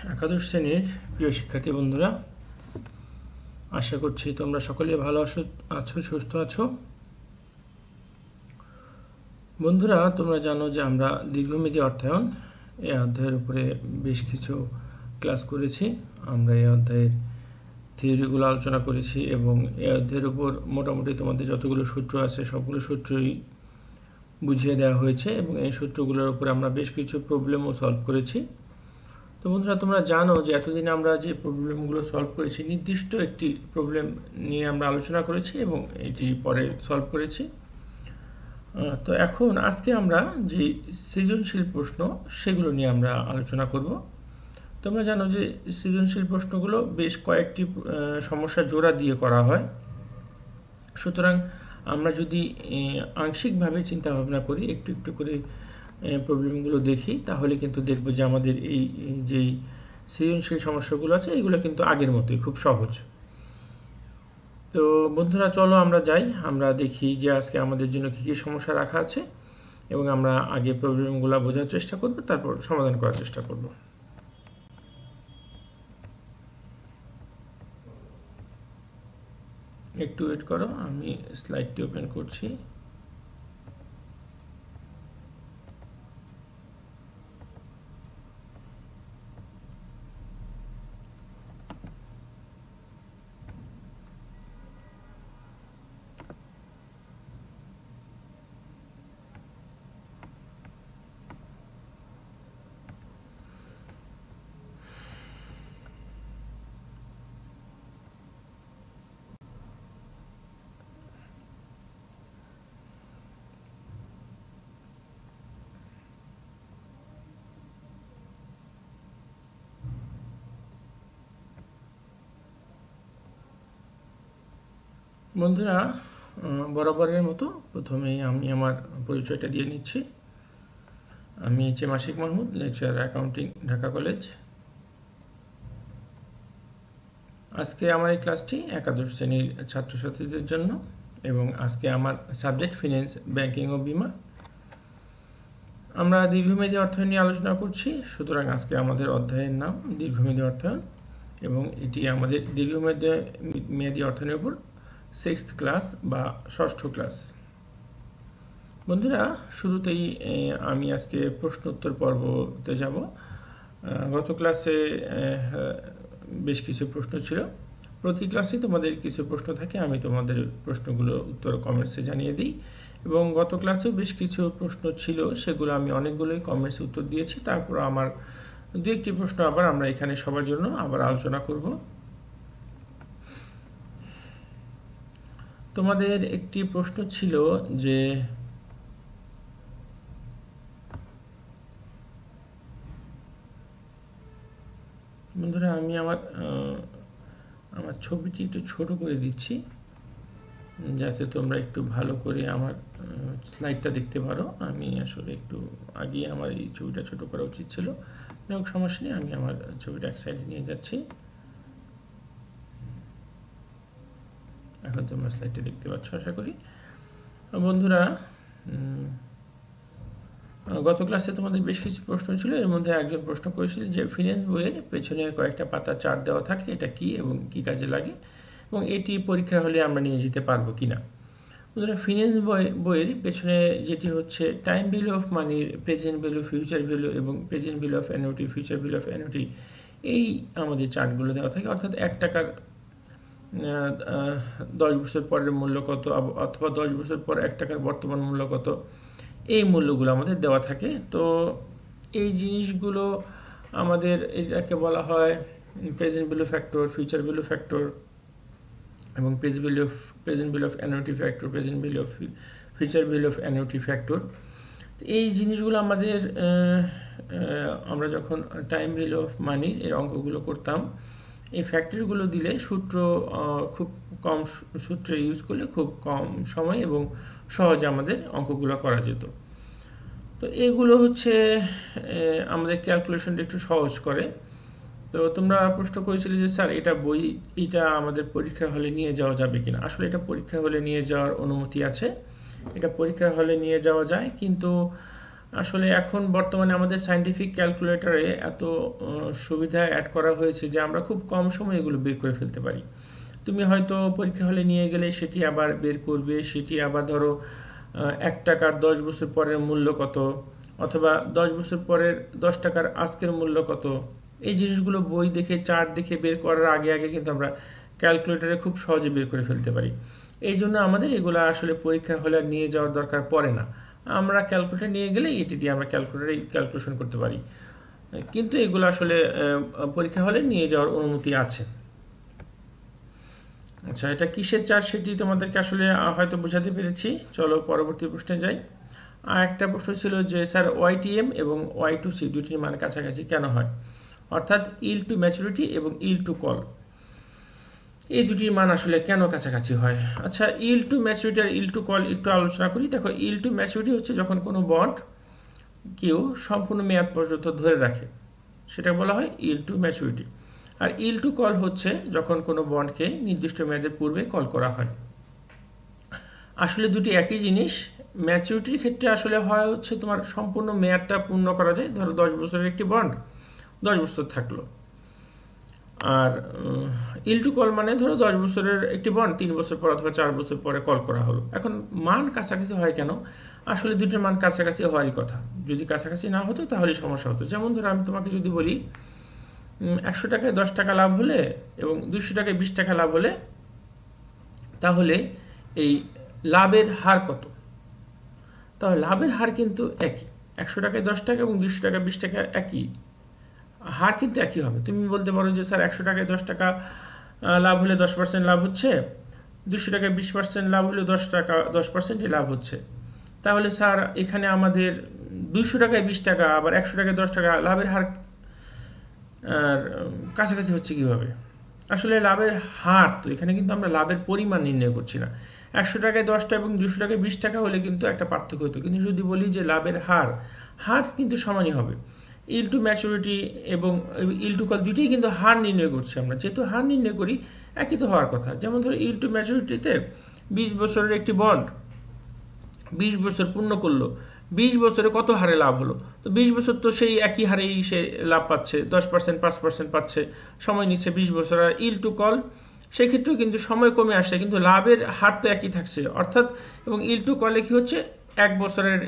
একাদশ শ্রেণীর প্রিয় শিক্ষার্থী বন্ধুরা, আশা করছি তোমরা সকলে ভালো আছো, সুস্থ আছো। বন্ধুরা, তোমরা জানো যে আমরা দীর্ঘমেয়াদী অর্থায়ন এই অধ্যায়ের উপরে বেশ কিছু ক্লাস করেছি। আমরা এই অধ্যায়ের থিওরিগুলো আলোচনা করেছি এবং এই অধ্যায়ের উপর মোটামুটি তোমাদের যতগুলো সূত্র আছে সবগুলো সূত্রই বুঝিয়ে দেওয়া হয়েছে এবং এই সূত্রগুলোর উপরে আমরা বেশ কিছু প্রবলেমও সলভ করেছি। তো বন্ধুরা, তোমরা জানো যে এতদিন আমরা যে প্রবলেমগুলো সলভ করেছি নির্দিষ্ট একটি প্রবলেম নিয়ে আমরা আলোচনা করেছি এবং এটি পরে সলভ করেছি। তো এখন আজকে আমরা যে সৃজনশীল প্রশ্ন সেগুলো নিয়ে আমরা আলোচনা করব। তোমরা জানো যে সৃজনশীল প্রশ্নগুলো বেশ কয়েকটি সমস্যা জোড়া দিয়ে করা হয়। সুতরাং আমরা যদি আংশিকভাবে চিন্তা ভাবনা করি, একটু একটু করে প্রবলেমগুলো দেখি, তাহলে কিন্তু দেখব যে আমাদের এই যেই সৃজনশীল সমস্যাগুলো আছে এগুলো কিন্তু আগের মতোই খুব সহজ। তো বন্ধুরা, চলো আমরা যাই, আমরা দেখি যে আজকে আমাদের জন্য কী কী সমস্যা রাখা আছে এবং আমরা আগে প্রবলেমগুলো বোঝার চেষ্টা করব, তারপর সমাধান করার চেষ্টা করব। একটু ওয়েট করো, আমি স্লাইডটি ওপেন করছি। বন্ধুরা, বরাবরের মতো প্রথমেই আমি আমার পরিচয়টা দিয়ে নিচ্ছি। আমি মাসিক Mahmud, lecturer accounting, Dhaka college. আজকে আমার এই ক্লাসটি একাদশ শ্রেণীর ছাত্রছাত্রীদের জন্য এবং আজকে আমার সাবজেক্ট ফিন্যান্স, ব্যাংকিং ও বিমা। আমরা দীর্ঘমেয়াদী অর্থায়ন নিয়ে আলোচনা করছি, সুতরাং আজকে আমাদের অধ্যায়ের নাম দীর্ঘমেয়াদী অর্থায়ন এবং এটি আমাদের দীর্ঘমেয়াদী অর্থায়নের উপর 6th ক্লাস বা 6ষ্ঠ ক্লাস। বন্ধুরা, শুরুতেই আমি আজকে প্রশ্ন উত্তর পর্বতে যাব। গত ক্লাসে বেশ কিছু প্রশ্ন ছিল। প্রতি ক্লাসে তোমাদের কিছু প্রশ্ন থাকে, আমি তোমাদের প্রশ্নগুলো উত্তর কমেন্টসে জানিয়ে দিই এবং গত ক্লাসেও বেশ কিছু প্রশ্ন ছিল, সেগুলো আমি অনেকগুলোই কমেন্টসে উত্তর দিয়েছি। তারপর আমার দু একটি প্রশ্ন আবার আমরা এখানে সবার জন্য আবার আলোচনা করব। তোমাদের একটি প্রশ্ন ছিল যে বন্ধুরা, আমি আমার ছবিটি একটু ছোট করে দিচ্ছি যাতে তোমরা একটু ভালো করে আমার স্লাইডটা দেখতে পারো। আমি আসলে একটু আগে আমার এই ছবিটা ছোট করা উচিত ছিল, যাই হোক সমস্যা নেই, আমি আমার ছবিটা এক সাইডে নিয়ে যাচ্ছি। এখন তোমরা স্লাইডটা দেখতে পাচ্ছ আশা করি। বন্ধুরা, গত ক্লাসে তোমাদের বেশ কিছু প্রশ্ন ছিল, এর মধ্যে একজন প্রশ্ন করেছিল যে ফিন্যান্স বইয়ের পেছনে কয়েকটা পাতা চার্ট দেওয়া থাকে, এটা কি এবং কি কাজে লাগে এবং এটি পরীক্ষা হলে আমরা নিয়ে যেতে পারবো কিনা। বন্ধুরা, ফিন্যান্স বইয়ের পেছনে যেটি হচ্ছে টাইম ভ্যালু অফ মানির প্রেজেন্ট ভ্যালু, ফিউচার ভ্যালু এবং present value of annuity, future value of annuity, এই আমাদের চার্টগুলো দেওয়া থাকে। অর্থাৎ 1 টাকার 10 বছর পরের মূল্য কত অথবা 10 বছর পর 1 টাকার বর্তমান মূল্য কত, এই মূল্যগুলো আমাদের দেওয়া থাকে। তো এই জিনিসগুলো আমাদের এটাকে বলা হয় present value factor, future value factor এবং present value of annuity factor, present value of future value of annuity factor. এই জিনিসগুলো আমাদের আমরা যখন টাইম ভ্যালু অফ মানি এর অঙ্কগুলো করতাম, এই ফ্যাক্টরগুলো দিলে সূত্র খুব কম সূত্রে ইউজ করলে খুব কম সময় এবং সহজে আমাদের অঙ্কগুলো করা যেত। তো এগুলো হচ্ছে আমাদের ক্যালকুলেশনটা একটু সহজ করে। তো তোমরা প্রশ্ন করেছিলে যে স্যার এটা আমাদের পরীক্ষা হলে নিয়ে যাওয়া যাবে কিনা। আসলে এটা পরীক্ষা হলে নিয়ে যাওয়ার অনুমতি আছে, এটা পরীক্ষা হলে নিয়ে যাওয়া যায়, কিন্তু আসলে এখন বর্তমানে আমাদের সায়েন্টিফিক ক্যালকুলেটরে এত সুবিধা অ্যাড করা হয়েছে যে আমরা খুব কম সময়ে এগুলো বের করে ফেলতে পারি। তুমি হয়তো পরীক্ষা হলে নিয়ে গেলে সেটি আবার বের করবে, সেটি আবার ধরো 1 টাকার 10 বছর পরের মূল্য কত, অথবা 10 বছর পরের 10 টাকার আজকের মূল্য কত, এই জিনিসগুলো বই দেখে চার্ট দেখে বের করার আগে আগে কিন্তু আমরা ক্যালকুলেটরে খুব সহজে বের করে ফেলতে পারি। এই জন্য আমাদের এগুলো আসলে পরীক্ষা হলে নিয়ে যাওয়ার দরকার পড়ে না। আমরা ক্যালকুলেটর নিয়ে গেলে এটি দিয়ে আমরা ক্যালকুলেটরে ক্যালকুলেশন করতে পারি, কিন্তু এগুলো আসলে পরীক্ষা হলে নিয়ে যাওয়ার অনুমতি আছে। আচ্ছা, এটা কিসের চার্ট সেটি তোমাদেরকে আসলে হয়তো বোঝাতে পেরেছি। চলো পরবর্তী প্রশ্নে যাই। আর একটা প্রশ্ন ছিল যে স্যার ওয়াইটিএম এবং ওয়াই টু সি দুটির মান কাছাকাছি কেন হয়, অর্থাৎ ইল টু ম্যাচুরিটি এবং ইল টু কল, এই দুটির মান আসলে কেন কাছাকাছি হয়। আচ্ছা, ইল টু ম্যাচুরিটি আর ইল টু কল একটু আলোচনা করি। দেখো, ইল টু ম্যাচুরিটি হচ্ছে যখন কোনো বন্ড কেউ সম্পূর্ণ মেয়াদ পর্যন্ত ধরে রাখে, সেটা বলা হয় ইল টু ম্যাচুরিটি। আর ইল টু কল হচ্ছে যখন কোনো বন্ডকে নির্দিষ্ট মেয়াদের পূর্বে কল করা হয়। আসলে দুটি একই জিনিস। ম্যাচুরিটির ক্ষেত্রে আসলে হয় হচ্ছে তোমার সম্পূর্ণ মেয়াদটা পূর্ণ করা যায়, ধরো 10 বছরের একটি বন্ড 10 বছর থাকলো। আর ইল টু কল মানে ধরো 10 বছরের একটি বন্ড 3 বছর পর অথবা 4 বছর পরে কল করা হলো। এখন মান কাছাকাছি হয় কেন? আসলে দুটির মান কাছাকাছি হওয়ারই কথা। যদি কাছাকাছি না হতো তাহলে সমস্যা হতো। যেমন ধরো আমি তোমাকে যদি বলি 100 টাকায় 10 টাকা লাভ হলে এবং 200 টাকায় 20 টাকা লাভ হলে, তাহলে এই লাভের হার কত? তাহলে লাভের হার কিন্তু একই। 100 টাকায় 10 টাকা এবং 200 টাকা 20 টাকা একই, হার কিন্তু একই হবে। তুমি বলতে পারো যে স্যার 100 টাকায় 10 টাকা লাভ হলে 10% লাভ হচ্ছে, 200 টাকায় 20% লাভ হলে 10 টাকা 10%ই লাভ হচ্ছে। তাহলে স্যার এখানে আমাদের 200 টাকায় 20 টাকা আবার 100 টাকায় 10 টাকা লাভের হার কাছাকাছি হচ্ছে কিভাবে? আসলে লাভের হার তো এখানে কিন্তু আমরা লাভের পরিমাণ নির্ণয় করছি না। 100 টাকায় 10টা এবং 200 টাকায় 20 টাকা হলে কিন্তু একটা পার্থক্য হতো, কিন্তু যদি বলি যে লাভের হার, হার কিন্তু সমানই হবে। ইল টু ম্যাচুরিটি এবং ইল টু কল দুটোই কিন্তু হার নির্ণয় করছি আমরা, যেহেতু হার নির্ণয় করি একই তো হওয়ার কথা। যেমন ধরো ইল টু ম্যাচুরিটিতে 20 বছরের একটি বন্ড 20 বছর পূর্ণ করলো, 20 বছরে কত হারে লাভ হলো? তো 20 বছর তো সেই একই হারেই সে লাভ পাচ্ছে, 10% 5% পাচ্ছে, সময় নিচ্ছে 20 বছর। আর ইল টু কল সেক্ষেত্রেও কিন্তু সময় কমে আসছে, কিন্তু লাভের হার তো একই থাকছে, অর্থাৎ এবং ইল টু কলে কি হচ্ছে 1 বছরের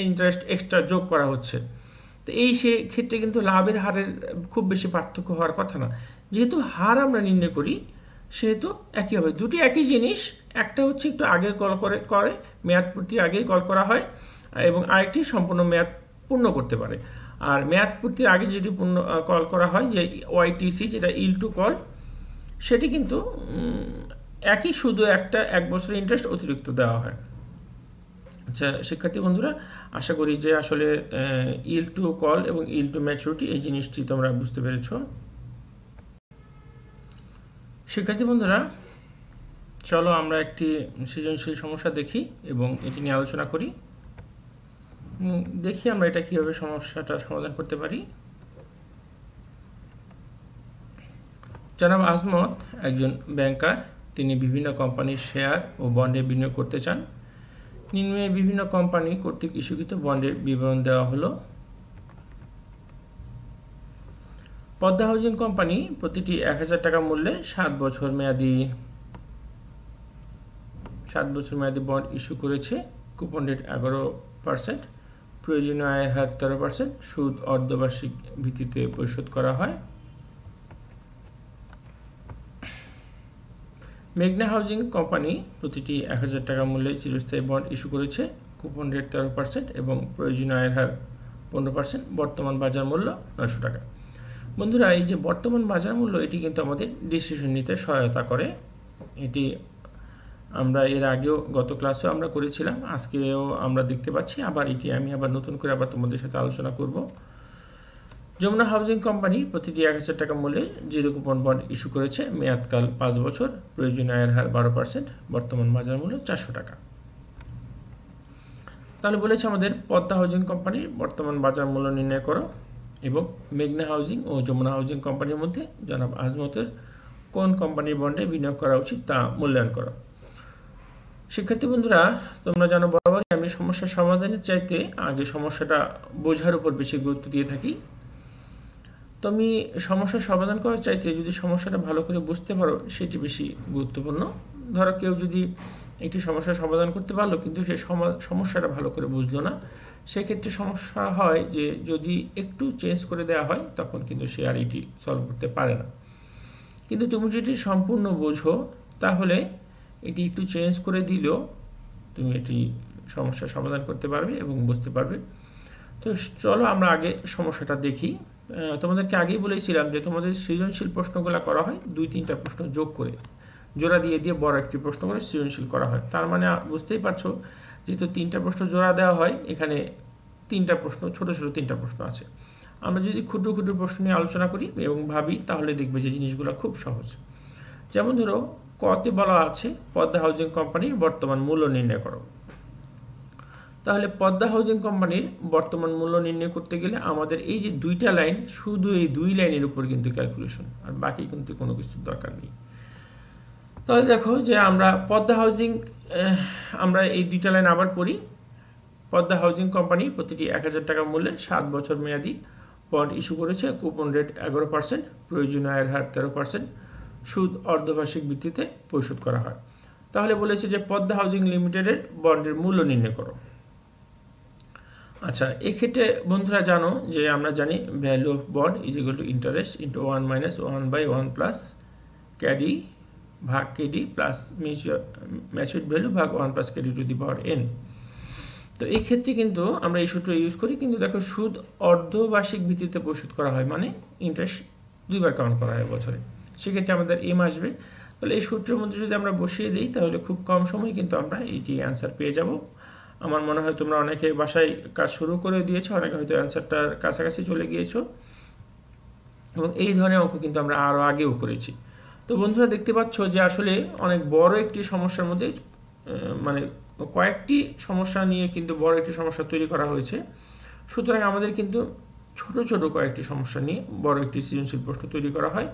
ইন্টারেস্ট এক্সট্রা যোগ করা হচ্ছে। তো এই সে ক্ষেত্রে কিন্তু লাভের হারের খুব বেশি পার্থক্য হওয়ার কথা না। যেহেতু হার আমরা নির্ণয় করি সেহেতু একই হবে। দুটি একই জিনিস, একটা হচ্ছে একটু আগে কল করে মেয়াদ পূর্তির আগেই কল করা হয়, এবং আরেকটি সম্পূর্ণ মেয়াদ পূর্ণ করতে পারে। আর মেয়াদ পূর্তির আগে যেটি পূর্ণ কল করা হয়, যে ওয়াইটিসি, যেটা ইল টু কল, সেটি কিন্তু একই, শুধু একটা 1 বছরের ইন্টারেস্ট অতিরিক্ত দেওয়া হয়। আচ্ছা শিক্ষার্থী বন্ধুরা, আশা করি যে আসলে ইল টু কল এবং ইল টু ম্যাচুরিটি এই জিনিসটি তোমরা বুঝতে পেরেছ। শিক্ষার্থী বন্ধুরা, চলো আমরা একটি সৃজনশীল সমস্যা দেখি এবং এটি নিয়ে আলোচনা করি। দেখি আমরা এটা কিভাবে সমস্যাটা সমাধান করতে পারি। জনাব আজমত একজন ব্যাংকার, তিনি বিভিন্ন কোম্পানির শেয়ার ও বন্ডে বিনিয়োগ করতে চান। নিম্নে বিভিন্ন কোম্পানি কর্তৃক ইস্যুকৃত বন্ডের বিবরণ দেওয়া হলো। পদ্মা হাউজিং কোম্পানি প্রতিটি 1000 টাকা মূল্যে 7 বছর মেয়াদি বন্ড ইস্যু করেছে। কুপন রেট 11%, প্রয়োজনীয় আয়ের হার 13%, সুদ অর্ধবার্ষিক ভিত্তিতে পরিশোধ করা হয়। মেঘনা হাউজিং কোম্পানি প্রতিটি 1000 টাকা মূল্যে চিরস্থায়ী বন্ড ইস্যু করেছে। কুপন রেট 13% এবং প্রয়োজনীয় আয়ের হার 15%, বর্তমান বাজার মূল্য 900 টাকা। বন্ধুরা, এই যে বর্তমান বাজার মূল্য, এটি কিন্তু আমাদের ডিসিশন নিতে সহায়তা করে। এটি আমরা এর আগেও গত ক্লাসেও আমরা করেছিলাম, আজকেও আমরা দেখতে পাচ্ছি। আবার এটি আমি আবার নতুন করে আবার তোমাদের সাথে আলোচনা করব। যমুনা হাউজিং কোম্পানি প্রতিটি 1000 টাকা মূল্যে জিরো কুপন বন্ড ইস্যু করেছে। মেয়াদকাল 5 বছর, প্রয়োজনীয় আয়ের হার 12%, বর্তমান বাজার মূল্য 400 টাকা। তাহলে বলেছে আমাদের পদ্মা হাউজিং কোম্পানির বর্তমান বাজার মূল্য নির্ণয় করো এবং মেঘনা হাউজিং ও যমুনা হাউজিং কোম্পানির মধ্যে জনাব আজমতের কোন কোম্পানির বন্ডে বিনিয়োগ করা উচিত তা মূল্যায়ন করো। শিক্ষার্থী বন্ধুরা, তোমরা জানো বরাবরই আমি আমি সমস্যা সমাধানের চাইতে আগে সমস্যাটা বোঝার উপর বেশি গুরুত্ব দিয়ে থাকি। তো আমি সমস্যা সমাধান করার চাইতে যদি সমস্যাটা ভালো করে বুঝতে পারো সেটি বেশি গুরুত্বপূর্ণ। ধরো কেউ যদি একটি সমস্যার সমাধান করতে পারলো কিন্তু সে সমস্যাটা ভালো করে বুঝলো না, সেক্ষেত্রে সমস্যা হয় যে যদি একটু চেঞ্জ করে দেওয়া হয় তখন কিন্তু সে আর এটি সলভ করতে পারে না। কিন্তু তুমি যদি সম্পূর্ণ বোঝো তাহলে এটি একটু চেঞ্জ করে দিলেও তুমি এটি সমস্যার সমাধান করতে পারবে এবং বুঝতে পারবে। তো চলো আমরা আগে সমস্যাটা দেখি। তোমাদেরকে আগেই বলেছিলাম যে তোমাদের সৃজনশীল প্রশ্নগুলো করা হয় 2-3টা প্রশ্ন যোগ করে, জোড়া দিয়ে দিয়ে বড় একটি প্রশ্ন করে সৃজনশীল করা হয়। তার মানে বুঝতেই পারছো যেহেতু 3টা প্রশ্ন জোড়া দেওয়া হয়, এখানে 3টা প্রশ্ন, ছোট ছোট 3টা প্রশ্ন আছে। আমরা যদি ক্ষুদ্র ক্ষুদ্র প্রশ্ন নিয়ে আলোচনা করি এবং ভাবি তাহলে দেখবে যে জিনিসগুলো খুব সহজ। যেমন ধরো কতে বলা আছে পদ্মা হাউজিং কোম্পানির বর্তমান মূল্য নির্ণয় করো। তাহলে পদ্মা হাউজিং কোম্পানির বর্তমান মূল্য নির্ণয় করতে গেলে আমাদের এই যে 2টা লাইন, শুধু এই 2 লাইনের উপর কিন্তু ক্যালকুলেশন, আর বাকি কিন্তু কোনো কিছুর দরকার নেই। তাহলে দেখো যে আমরা পদ্মা হাউজিং, আমরা এই 2টা লাইন আবার পড়ি। পদ্মা হাউজিং কোম্পানি প্রতিটি 1000 টাকা মূল্যে 7 বছর মেয়াদি বন্ড ইস্যু করেছে। কুপন রেট 11%, প্রয়োজনীয় আয়ের হার 13%, সুদ অর্ধবার্ষিক ভিত্তিতে পরিশোধ করা হয়। তাহলে বলেছে যে পদ্মা হাউজিং লিমিটেডের বন্ডের মূল্য নির্ণয় করো। আচ্ছা, এক্ষেত্রে বন্ধুরা জানো যে আমরা জানি value of bond is equal to interest into 1 minus 1/1 plus KD ভাগ কেডি প্লাস ম্যাচুরিড ভ্যালু ভাগ 1 plus KD to the power N. তো এই ক্ষেত্রে কিন্তু আমরা এই সূত্র ইউজ করি, কিন্তু দেখো সুদ অর্ধবার্ষিক ভিত্তিতে পরিশোধ করা হয়, মানে ইন্টারেস্ট 2বার কাউন্ট করা হয় বছরে, সেক্ষেত্রে আমাদের এম আসবে। তাহলে এই সূত্রের মধ্যে যদি আমরা বসিয়ে দিই তাহলে খুব কম সময়ে কিন্তু আমরা এইটি অ্যান্সার পেয়ে যাব। আমার মনে হয় তোমরা অনেকে বাসায় কাজ শুরু করে দিয়েছো, অনেকে হয়তো অ্যান্সারটার কাছাকাছি চলে গিয়েছো, এবং এই ধরনের অঙ্ক কিন্তু আমরা আরও আগেও করেছি। তো বন্ধুরা দেখতে পাচ্ছ যে আসলে অনেক বড় একটি সমস্যার মধ্যে, মানে কয়েকটি সমস্যা নিয়ে কিন্তু বড় একটি সমস্যা তৈরি করা হয়েছে। সুতরাং আমাদের কিন্তু ছোট ছোট কয়েকটি সমস্যা নিয়ে বড় একটি সৃজনশীল প্রশ্ন তৈরি করা হয়।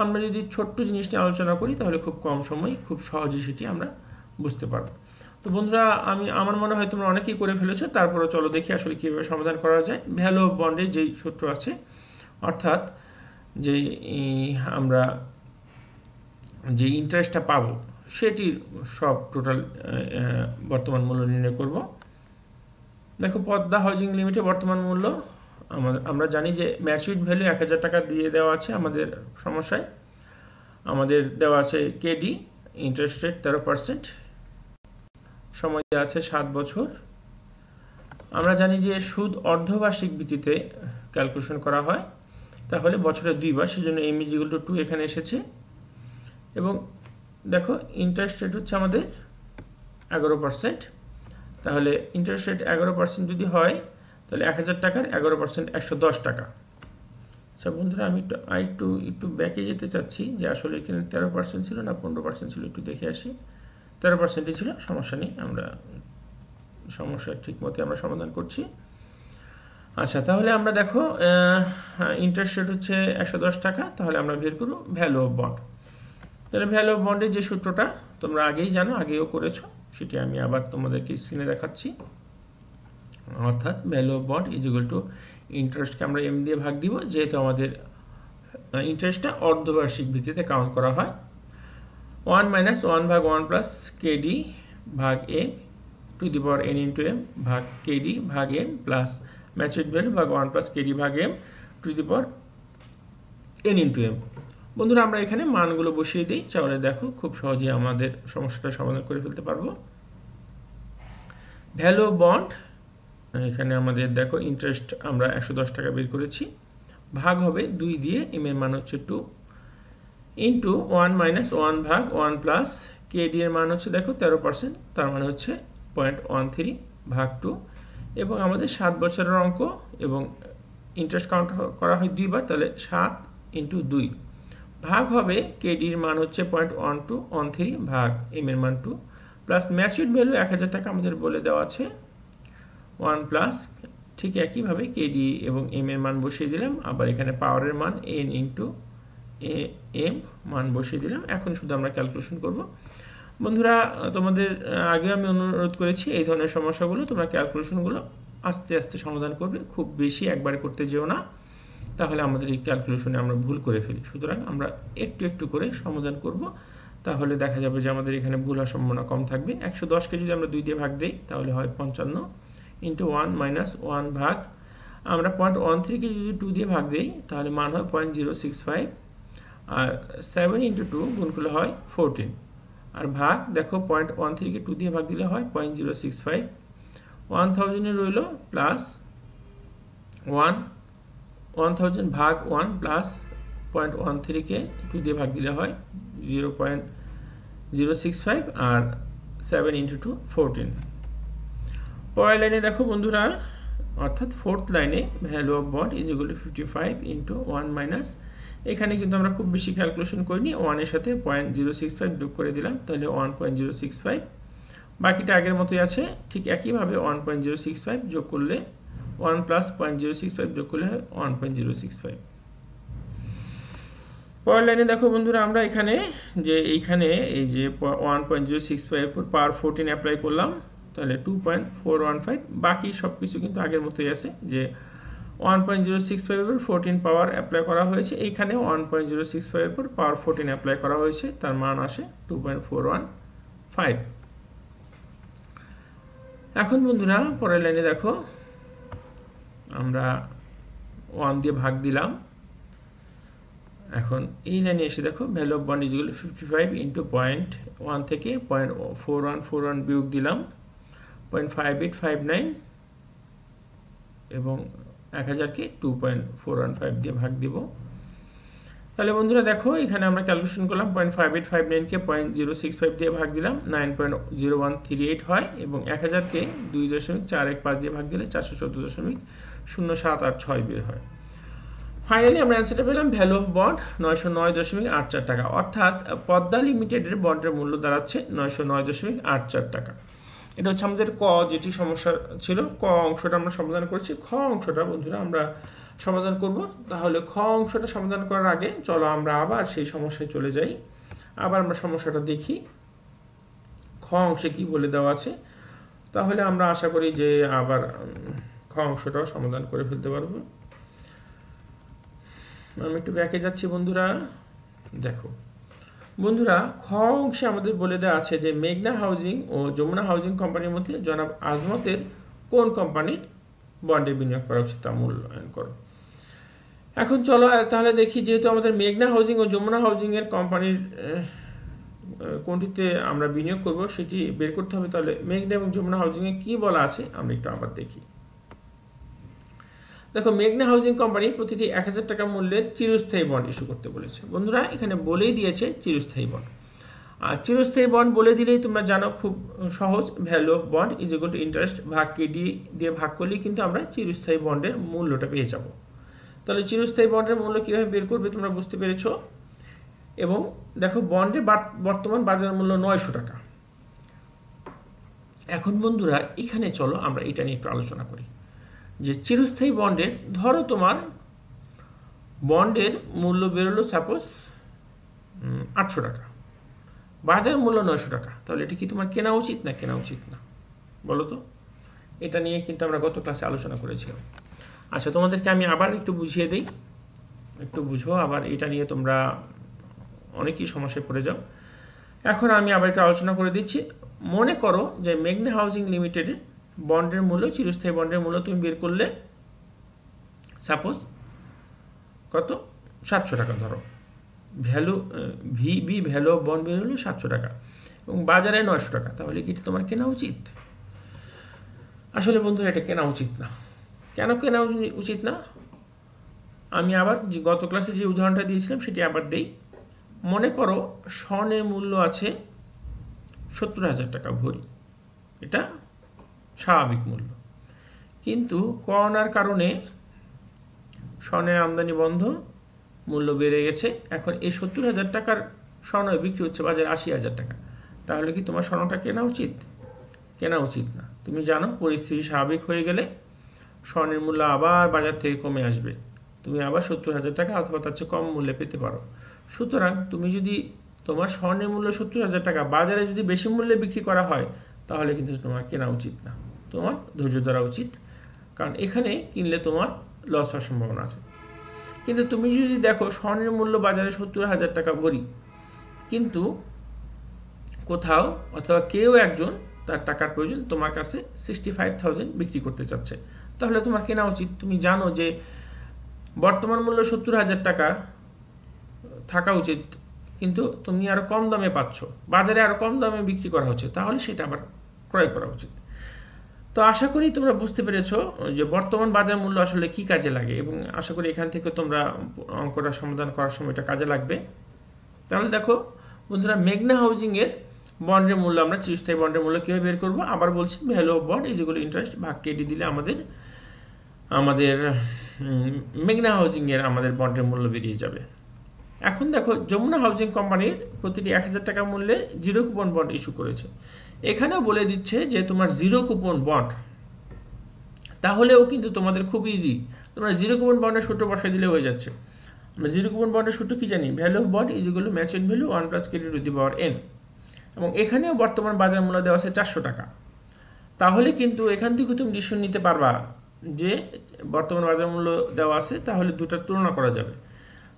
আমরা যদি ছোট্ট জিনিস নিয়ে আলোচনা করি তাহলে খুব কম সময় খুব সহজে সেটি আমরা বুঝতে পারব। তো বন্ধুরা আমার মনে হয় তোমরা অনেকেই করে ফেলেছো, তারপরে চলো দেখি আসলে কীভাবে সমাধান করা যায়। ভ্যালু অফ বন্ডের যেই সূত্র আছে, অর্থাৎ যে আমরা যে ইন্টারেস্টটা পাবো সেটির সব টোটাল বর্তমান মূল্য নির্ণয় করব। দেখো পদ্মা হাউজিং লিমিটেড বর্তমান মূল্য আমরা জানি যে ম্যাচুরিড ভ্যালু 1000 টাকা দিয়ে দেওয়া আছে আমাদের সমস্যায়। আমাদের দেওয়া আছে কেডি, ইন্টারেস্ট রেট 13%, সময় দেওয়া আছে 7 বছর। আমরা জানি যে সুদ অর্ধবার্ষিক ভিত্তিতে ক্যালকুলেশন করা হয়, তাহলে বছরে 2বার, সেজন্য এম ইজ ইকুয়াল টু 2 এখানে এসেছে। এবং দেখো ইন্টারেস্ট রেট হচ্ছে আমাদের 11%, তাহলে ইন্টারেস্ট রেট 11% যদি হয় তাহলে 1000 টাকার 11% 110 টাকা। আচ্ছা বন্ধুরা, আমি একটু ব্যাকে যেতে চাচ্ছি যে আসলে এখানে 13% ছিল না 15% ছিল, একটু দেখে আসি। 13%ই ছিল, সমস্যা নেই, আমরা সমস্যা ঠিক মতো আমরা সমাধান করছি। আচ্ছা, তাহলে আমরা দেখো ইন্টারেস্ট রেট হচ্ছে 110 টাকা, তাহলে আমরা বের করব ভ্যালু অফ বন্ড। তাহলে ভ্যালু অফ বন্ডের যে সূত্রটা তোমরা আগেই জানো, আগেও করেছো, সেটি আমি আবার তোমাদেরকে স্ক্রিনে দেখাচ্ছি। অর্থাৎ value of bond is equal two ইন্টারেস্টকে আমরা এম দিয়ে ভাগ দিব, যেহেতু আমাদের ইন্টারেস্টটা অর্ধবার্ষিক ভিত্তিতে কাউন্ট করা হয়। 1 মাইনাস 1 ভাগ 1 প্লাস কেডি ভাগ M to the power N into M ভাগ কেডি ভাগ এম প্লাস ম্যাচুরিড ভ্যালু ভাগ 1 প্লাস কেডি ভাগ M to the power N into M. বন্ধুরা আমরা এখানে মানগুলো বসিয়ে দিই, তাহলে দেখো খুব সহজে আমাদের সমস্যাটা সমাধান করে ফেলতে পারবো। ভ্যালু অফ বন্ড, এখানে আমাদের দেখো ইন্টারেস্ট আমরা 110 টাকা বের করেছি, ভাগ হবে 2 দিয়ে, এম এর মান হচ্ছে 2 ইন্টু 1 মাইনাস 1 ভাগ 1 প্লাস কেডি এর মান হচ্ছে দেখো 13%, তার মানে হচ্ছে 0.13 ভাগ 2, এবং আমাদের 7 বছরের অঙ্ক এবং ইন্টারেস্ট কাউন্ট করা হয় 2বার, তাহলে 7 ইন্টু 2 ভাগ হবে কেডির মান হচ্ছে 0.1213 ভাগ এম এর মান 2 প্লাস ম্যাচুরিড ভ্যালু 1000 টাকা আমাদের বলে দেওয়া আছে 1 প্লাস, ঠিক একইভাবে কেডি এবং এম এর মান বসিয়ে দিলাম, আবার এখানে পাওয়ারের মান এন ইন্টু এম মান বসিয়ে দিলাম। এখন শুধু আমরা ক্যালকুলেশন করব। বন্ধুরা তোমাদের আগে আমি অনুরোধ করেছি এই ধরনের সমস্যাগুলো তোমরা ক্যালকুলেশনগুলো আস্তে আস্তে সমাধান করবে, খুব বেশি একবারে করতে যেও না, তাহলে আমাদের এই ক্যালকুলেশনে আমরা ভুল করে ফেলি। সুতরাং আমরা একটু একটু করে সমাধান করব, তাহলে দেখা যাবে যে আমাদের এখানে ভুল হওয়ার সম্ভাবনা কম থাকবে। 110কে যদি আমরা 2 দিয়ে ভাগ দিই তাহলে হয় 55 ইন্টু 1 মাইনাস 1 ভাগ, আমরা 0.13কে যদি 2 দিয়ে ভাগ দিই তাহলে মান হয় 0.065, আর 7 ইন্টু 2 গুণ করলে হয় 14, আর ভাগ দেখো 0.13কে 2 দিয়ে ভাগ দিলে হয় 0.065, 1000 রইল প্লাস 1000 ভাগ 1 প্লাস 0.13কে 2 দিয়ে ভাগ দিলে হয় 0.065, আর 7 ইন্টু 2 14। পরের লাইনে দেখো বন্ধুরা, অর্থাৎ ফোর্থ লাইনে value of bond is equal two 55 into 1 minus, এখানে কিন্তু আমরা খুব বেশি ক্যালকুলেশন করিনি, 1 এর সাথে 0.065 যোগ করে দিলাম, তাহলে 1.065, বাকিটা আগের মতোই আছে। ঠিক একইভাবে 1.065 যোগ করলে 1 প্লাস 0.065 যোগ করলে হয় 1.065। পরের লাইনে দেখো বন্ধুরা, আমরা এখানে এই যে 1.065 এর পাওয়ার 14 অ্যাপ্লাই করলাম, তাহলে 2.415, বাকি সব কিছু কিন্তু আগের মতোই আছে, যে 1.065 এর 14 পাওয়ার অ্যাপ্লাই করা হয়েছে, এইখানে 1.065 এর পাওয়ার 14 অ্যাপ্লাই করা হয়েছে, তার মান আসে 2.415। এখন বন্ধুরা পরের লাইনে দেখো, আমরা 1 দিয়ে ভাগ দিলাম, এখন এই লাইনে এসে দেখো value of bond is equal two 55 into 0.1 থেকে 0.4141 বিয়োগ দিলাম 0.5859, এবং 1000কে 2.415 দিয়ে ভাগ দিব। তাহলে বন্ধুরা দেখো এখানে আমরা ক্যালকুলেশন করলাম 0.5859কে 0.065 দিয়ে ভাগ দিলাম 9.0138 হয়, এবং 1000কে 2.415 দিয়ে ভাগ দিলে 414.07886 বের হয়। ফাইনালি আমরা অ্যান্সারটা পেলাম ভ্যালু অফ বন্ড 909.84 টাকা, অর্থাৎ পদ্মা লিমিটেডের বন্ডের মূল্য দাঁড়াচ্ছে 909.84 টাকা। এটা হচ্ছে আমাদের ক যেটি সমস্যা ছিল, ক অংশটা আমরা সমাধান করেছি। খ অংশটা বন্ধুরা আমরা সমাধান করব। তাহলে খ অংশটা সমাধান করার আগে চলো আমরা আবার সেই সমস্যায় চলে যাই, আবার আমরা সমস্যাটা দেখি খ অংশে কি বলে দেওয়া আছে, তাহলে আমরা আশা করি যে আবার খ অংশটাও সমাধান করে ফেলতে পারবো। আমি একটু ব্যাকে যাচ্ছি বন্ধুরা। দেখো বন্ধুরা, খ অংশে আমাদের বলে দেওয়া আছে যে মেঘনা হাউজিং ও যমুনা হাউজিং কোম্পানির মধ্যে জনাব আজমতের কোন কোম্পানির বন্ডে বিনিয়োগ করা উচিত তা মূল্যায়ন করো। এখন চলো তাহলে দেখি, যেহেতু আমাদের মেঘনা হাউজিং ও যমুনা হাউজিং এর কোম্পানির কোনটিতে আমরা বিনিয়োগ করব সেটি বের করতে হবে। তাহলে মেঘনা এবং যমুনা হাউজিং এ কি বলা আছে আমরা একটু আবার দেখি। দেখো মেঘনা হাউজিং কোম্পানি প্রতিটি 1000 টাকা মূল্যের চিরস্থায়ী বন্ড ইস্যু করতে বলেছে। বন্ধুরা এখানে বলেই দিয়েছে চিরস্থায়ী বন্ড, আর চিরস্থায়ী বন্ড বলে দিলেই তোমরা জানো খুব সহজ, value of bond is equal to interest ভাগ কেডি দিয়ে ভাগ করলেই কিন্তু আমরা চিরস্থায়ী বন্ডের মূল্যটা পেয়ে যাব। তাহলে চিরস্থায়ী বন্ডের মূল্য কীভাবে বের করবে তোমরা বুঝতে পেরেছো। এবং দেখো বন্ডের বর্তমান বাজার মূল্য 900 টাকা। এখন বন্ধুরা এখানে চলো আমরা এটা নিয়ে একটু আলোচনা করি, যে চিরস্থায়ী বন্ডের, ধরো তোমার বন্ডের মূল্য বেরোলো সাপোজ 800 টাকা, বাজার মূল্য 900 টাকা, তাহলে এটা কি তোমার কেনা উচিত না কেনা উচিত না বলো তো? এটা নিয়ে কিন্তু আমরা গত ক্লাসে আলোচনা করেছিলাম। আচ্ছা তোমাদেরকে আমি আবার একটু বুঝিয়ে দিই, একটু বুঝো, আবার এটা নিয়ে তোমরা অনেকই সমস্যায় পড়ে যাও। এখন আমি আবার একটু আলোচনা করে দিচ্ছি। মনে করো যে মেঘনা হাউজিং লিমিটেডের বন্ডের মূল্য, চিরস্থায়ী বন্ডের মূল্য তুমি বের করলে সাপোজ কত, 700 টাকা ধরো, value VB value of bond বের হলো 700 টাকা, এবং বাজারে 900 টাকা, তাহলে কি তোমার কেনা উচিত? আসলে বন্ধুরা এটা কেনা উচিত না। কেন কেনা উচিত না? আমি আবার গত ক্লাসে যে উদাহরণটা দিয়েছিলাম সেটি আবার দেই। মনে করো স্বর্ণের মূল্য আছে 70,000 টাকা ভরি, এটা স্বাভাবিক মূল্য, কিন্তু করোনার কারণে স্বর্ণের আমদানি বন্ধ, মূল্য বেড়ে গেছে। এখন এই 70,000 টাকার স্বর্ণ বিক্রি হচ্ছে বাজারে 80,000 টাকা, তাহলে কি তোমার স্বর্ণটা কেনা উচিত? কেনা উচিত না। তুমি জানো পরিস্থিতি স্বাভাবিক হয়ে গেলে স্বর্ণের মূল্য আবার বাজার থেকে কমে আসবে, তুমি আবার 70,000 টাকা অথবা তার চেয়ে কম মূল্যে পেতে পারো। সুতরাং তুমি যদি তোমার স্বর্ণের মূল্য 70,000 টাকা, বাজারে যদি বেশি মূল্যে বিক্রি করা হয় তাহলে কিন্তু তোমার কেনা উচিত না, তোমার ধৈর্য ধরা উচিত, কারণ এখানে কিনলে তোমার লস হওয়ার সম্ভাবনা আছে। কিন্তু তুমি যদি দেখো স্বর্ণের মূল্য বাজারে 70,000 টাকা ভরি, কিন্তু কোথাও অথবা কেউ একজন তার টাকার প্রয়োজন তোমার কাছে 65,000 বিক্রি করতে চাচ্ছে, তাহলে তোমার কেনা উচিত। তুমি জানো যে বর্তমান মূল্য 70,000 টাকা থাকা উচিত, কিন্তু তুমি আরো কম দামে পাচ্ছ, বাজারে আরো কম দামে বিক্রি করা হচ্ছে, তাহলে সেটা আবার ক্রয় করা উচিত। তো আশা করি তোমরা বুঝতে পেরেছো যে বর্তমান বাজার মূল্য আসলে কি কাজে লাগে, এবং আশা করি এখান থেকে তোমরা অঙ্কটা সমাধান করার সময় এটা কাজে লাগবে। তাহলে দেখো বন্ধুরা, মেঘনা হাউজিং এর বন্ডের মূল্য আমরা চিরস্থায়ী বন্ডের মূল্য কিভাবে বের করবো, আবার বলছি value of bond is equal interest ভাগ কেডি দিলে আমাদের মেঘনা হাউজিং এর আমাদের বন্ডের মূল্য বেরিয়ে যাবে। এখন দেখো যমুনা হাউজিং কোম্পানির প্রতিটি 1,000 টাকা মূল্যের জিরো কুপন বন্ড ইস্যু করেছে। এখানেও বলে দিচ্ছে যে তোমার জিরো কুপন বন্ড, তাহলেও কিন্তু তোমাদের খুব ইজি, তোমরা জিরো কুপন বন্ডের সূত্র বসাই দিলে হয়ে যাচ্ছে। আমরা জিরো কুপন বন্ডের সূত্র কি জানি, value of bond is equal to matured value 1 plus KD to the power n, এবং এখানেও বর্তমান বাজার মূল্য দেওয়া আছে 400 টাকা। তাহলে কিন্তু এখান থেকে তুমি ডিসিশন নিতে পারবা যে বর্তমান বাজার মূল্য দেওয়া আছে, তাহলে দুটার তুলনা করা যাবে।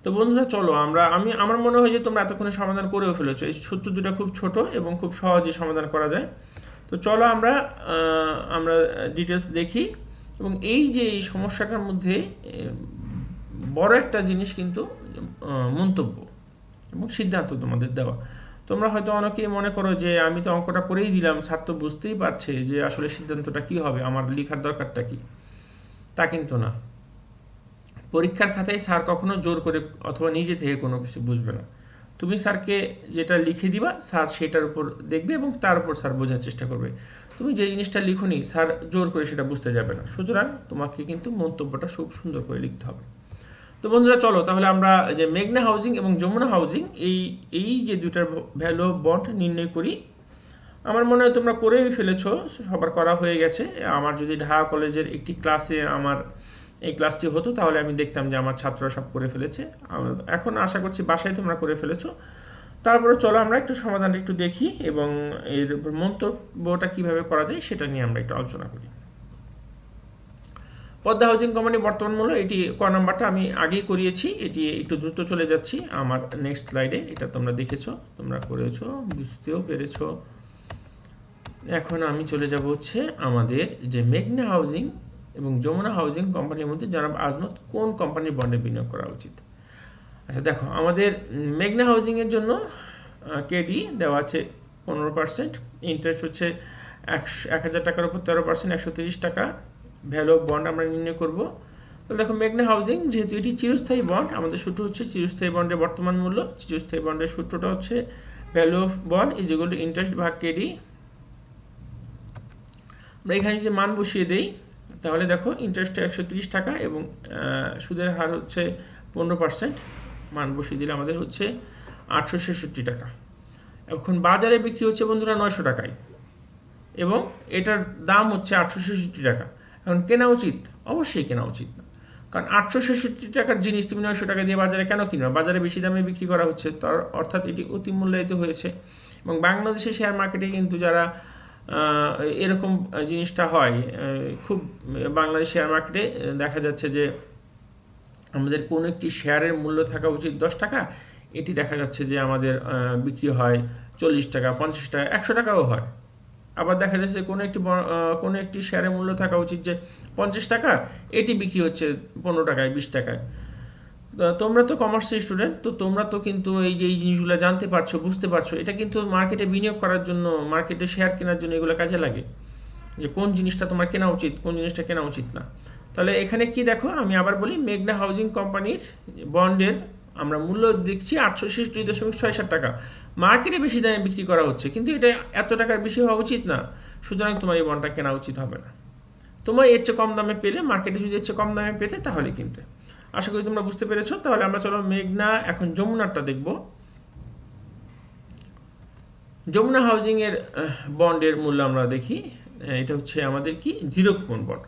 তো বন্ধুরা চলো আমার মনে হয় যে তোমরা এতক্ষণে সমাধান করেও ফেলেছো। এই সূত্র দুটো খুব ছোট এবং খুব সহজেই সমাধান করা যায়। তো চলো আমরা ডিটেলস দেখি, এবং এই যে এই সমস্যাটার মধ্যে বড় একটা জিনিস কিন্তু মন্তব্য এবং সিদ্ধান্ত তোমাদের দেওয়া। তোমরা হয়তো অনেকেই মনে করো যে আমি তো অঙ্কটা করেই দিলাম, স্যার তো বুঝতেই পারছে যে আসলে সিদ্ধান্তটা কি হবে, আমার লেখার দরকারটা কি। তা কিন্তু না, পরীক্ষার খাতায় স্যার কখনো জোর করে অথবা নিজে থেকে কোনো কিছু বুঝবে না। তুমি স্যারকে যেটা লিখে দিবা, স্যার সেটার উপর দেখবে এবং তার উপর স্যার বোঝার চেষ্টা করবে। তুমি যে জিনিসটা লিখোনি, স্যার জোর করে সেটা বুঝতে যাবে না। সুতরাং তোমাকে কিন্তু মন্তব্যটা খুব সুন্দর করে লিখতে হবে। তো বন্ধুরা চলো তাহলে আমরা যে মেঘনা হাউজিং এবং যমুনা হাউজিং এই যে দুটার ভ্যালু অফ বন্ড নির্ণয় করি। আমার মনে হয় তোমরা করেই ফেলেছো, সবার করা হয়ে গেছে। আমার যদি ঢাকা কলেজের একটি ক্লাসে আমার এই ক্লাসটি হতো, তাহলে আমি দেখতাম যে আমার ছাত্ররা সব করে ফেলেছে। এখন আশা করছি বাসায় তোমরা করে ফেলেছো। তারপরে চলো আমরা একটু সমাধানটা একটু দেখি, এবং এর মন্তব্যটা কিভাবে করা যায় সেটা নিয়ে আমরা একটু আলোচনা করি। পদ্মা হাউজিং কোম্পানি বর্তমান মূল্য, এটি ক নাম্বারটা আমি আগেই করিয়েছি, এটি একটু দ্রুত চলে যাচ্ছি আমার নেক্সট স্লাইডে। এটা তোমরা দেখেছো, তোমরা করেছো, বুঝতেও পেরেছো। এখন আমি চলে যাব হচ্ছে আমাদের যে মেঘনা হাউজিং এবং যমুনা হাউজিং কোম্পানির মধ্যে জনাব আজমত কোন কোম্পানির বন্ডে বিনিয়োগ করা উচিত। আচ্ছা দেখো, আমাদের মেঘনা হাউজিংয়ের জন্য কেডি দেওয়া আছে 15%, ইন্টারেস্ট হচ্ছে 1,000 টাকার উপর 13%, 130 টাকা। ভ্যালু অফ বন্ড আমরা নির্ণয় করবো। তো দেখো মেঘনা হাউজিং যেহেতু এটি চিরস্থায়ী বন্ড, আমাদের সূত্র হচ্ছে চিরস্থায়ী বন্ডের বর্তমান মূল্য। চিরস্থায়ী বন্ডের সূত্রটা হচ্ছে value of bond is equal to interest ভাগ কেডি। আমরা এখানে যদি মান বসিয়ে দেই, তাহলে দেখো ইন্টারেস্টটা 130 টাকা এবং সুদের হার হচ্ছে 15%। মান বসিয়ে দিলে আমাদের হচ্ছে 866 টাকা। এখন বাজারে বিক্রি হচ্ছে বন্ধুরা 900 টাকায়, এবং এটার দাম হচ্ছে 866 টাকা। এখন কেনা উচিত? অবশ্যই কেনা উচিত না, কারণ 866 টাকার জিনিস তুমি 900 টাকা দিয়ে বাজারে কেন কিনবে? বাজারে বেশি দামে বিক্রি করা হচ্ছে, তার অর্থাৎ এটি অতি মূল্যায়িত হয়েছে। এবং বাংলাদেশের শেয়ার মার্কেটে কিন্তু যারা এরকম জিনিসটা হয়, খুব বাংলাদেশ শেয়ার মার্কেটে দেখা যাচ্ছে যে আমাদের কোনো একটি শেয়ারের মূল্য থাকা উচিত 10 টাকা, এটি দেখা যাচ্ছে যে আমাদের বিক্রি হয় 40 টাকা, 50 টাকা, 100 টাকাও হয়। আবার দেখা যাচ্ছে কোনো একটি শেয়ারের মূল্য থাকা উচিত যে 50 টাকা, এটি বিক্রি হচ্ছে 15 টাকায়, 20 টাকায়। তোমরা তো কমার্সের স্টুডেন্ট, তো তোমরা তো কিন্তু এই যে এই জিনিসগুলো জানতে পারছো, বুঝতে পারছো। এটা কিন্তু মার্কেটে বিনিয়োগ করার জন্য, মার্কেটে শেয়ার কেনার জন্য এগুলো কাজে লাগে, যে কোন জিনিসটা তোমার কেনা উচিত, কোন জিনিসটা কেনা উচিত না। তাহলে এখানে কি দেখো, আমি আবার বলি, মেঘনা হাউজিং কোম্পানির বন্ডের আমরা মূল্য দেখছি 866.67 টাকা। মার্কেটে বেশি দামে বিক্রি করা হচ্ছে, কিন্তু এটা এত টাকার বেশি হওয়া উচিত না। সুতরাং তোমার এই বন্ডটা কেনা উচিত হবে না। তোমার এর চেয়ে কম দামে পেলে, মার্কেটে যদি এর চেয়ে কম দামে পেতে, তাহলে কিনতে। আশা করি তোমরা বুঝতে পেরেছো। তাহলে আমরা চলো মেঘনা এখন যমুনারটা দেখব। যমুনা হাউজিং এর বন্ডের মূল্য আমরা দেখি। এটা হচ্ছে আমাদের কি জিরো কুপন বন্ড।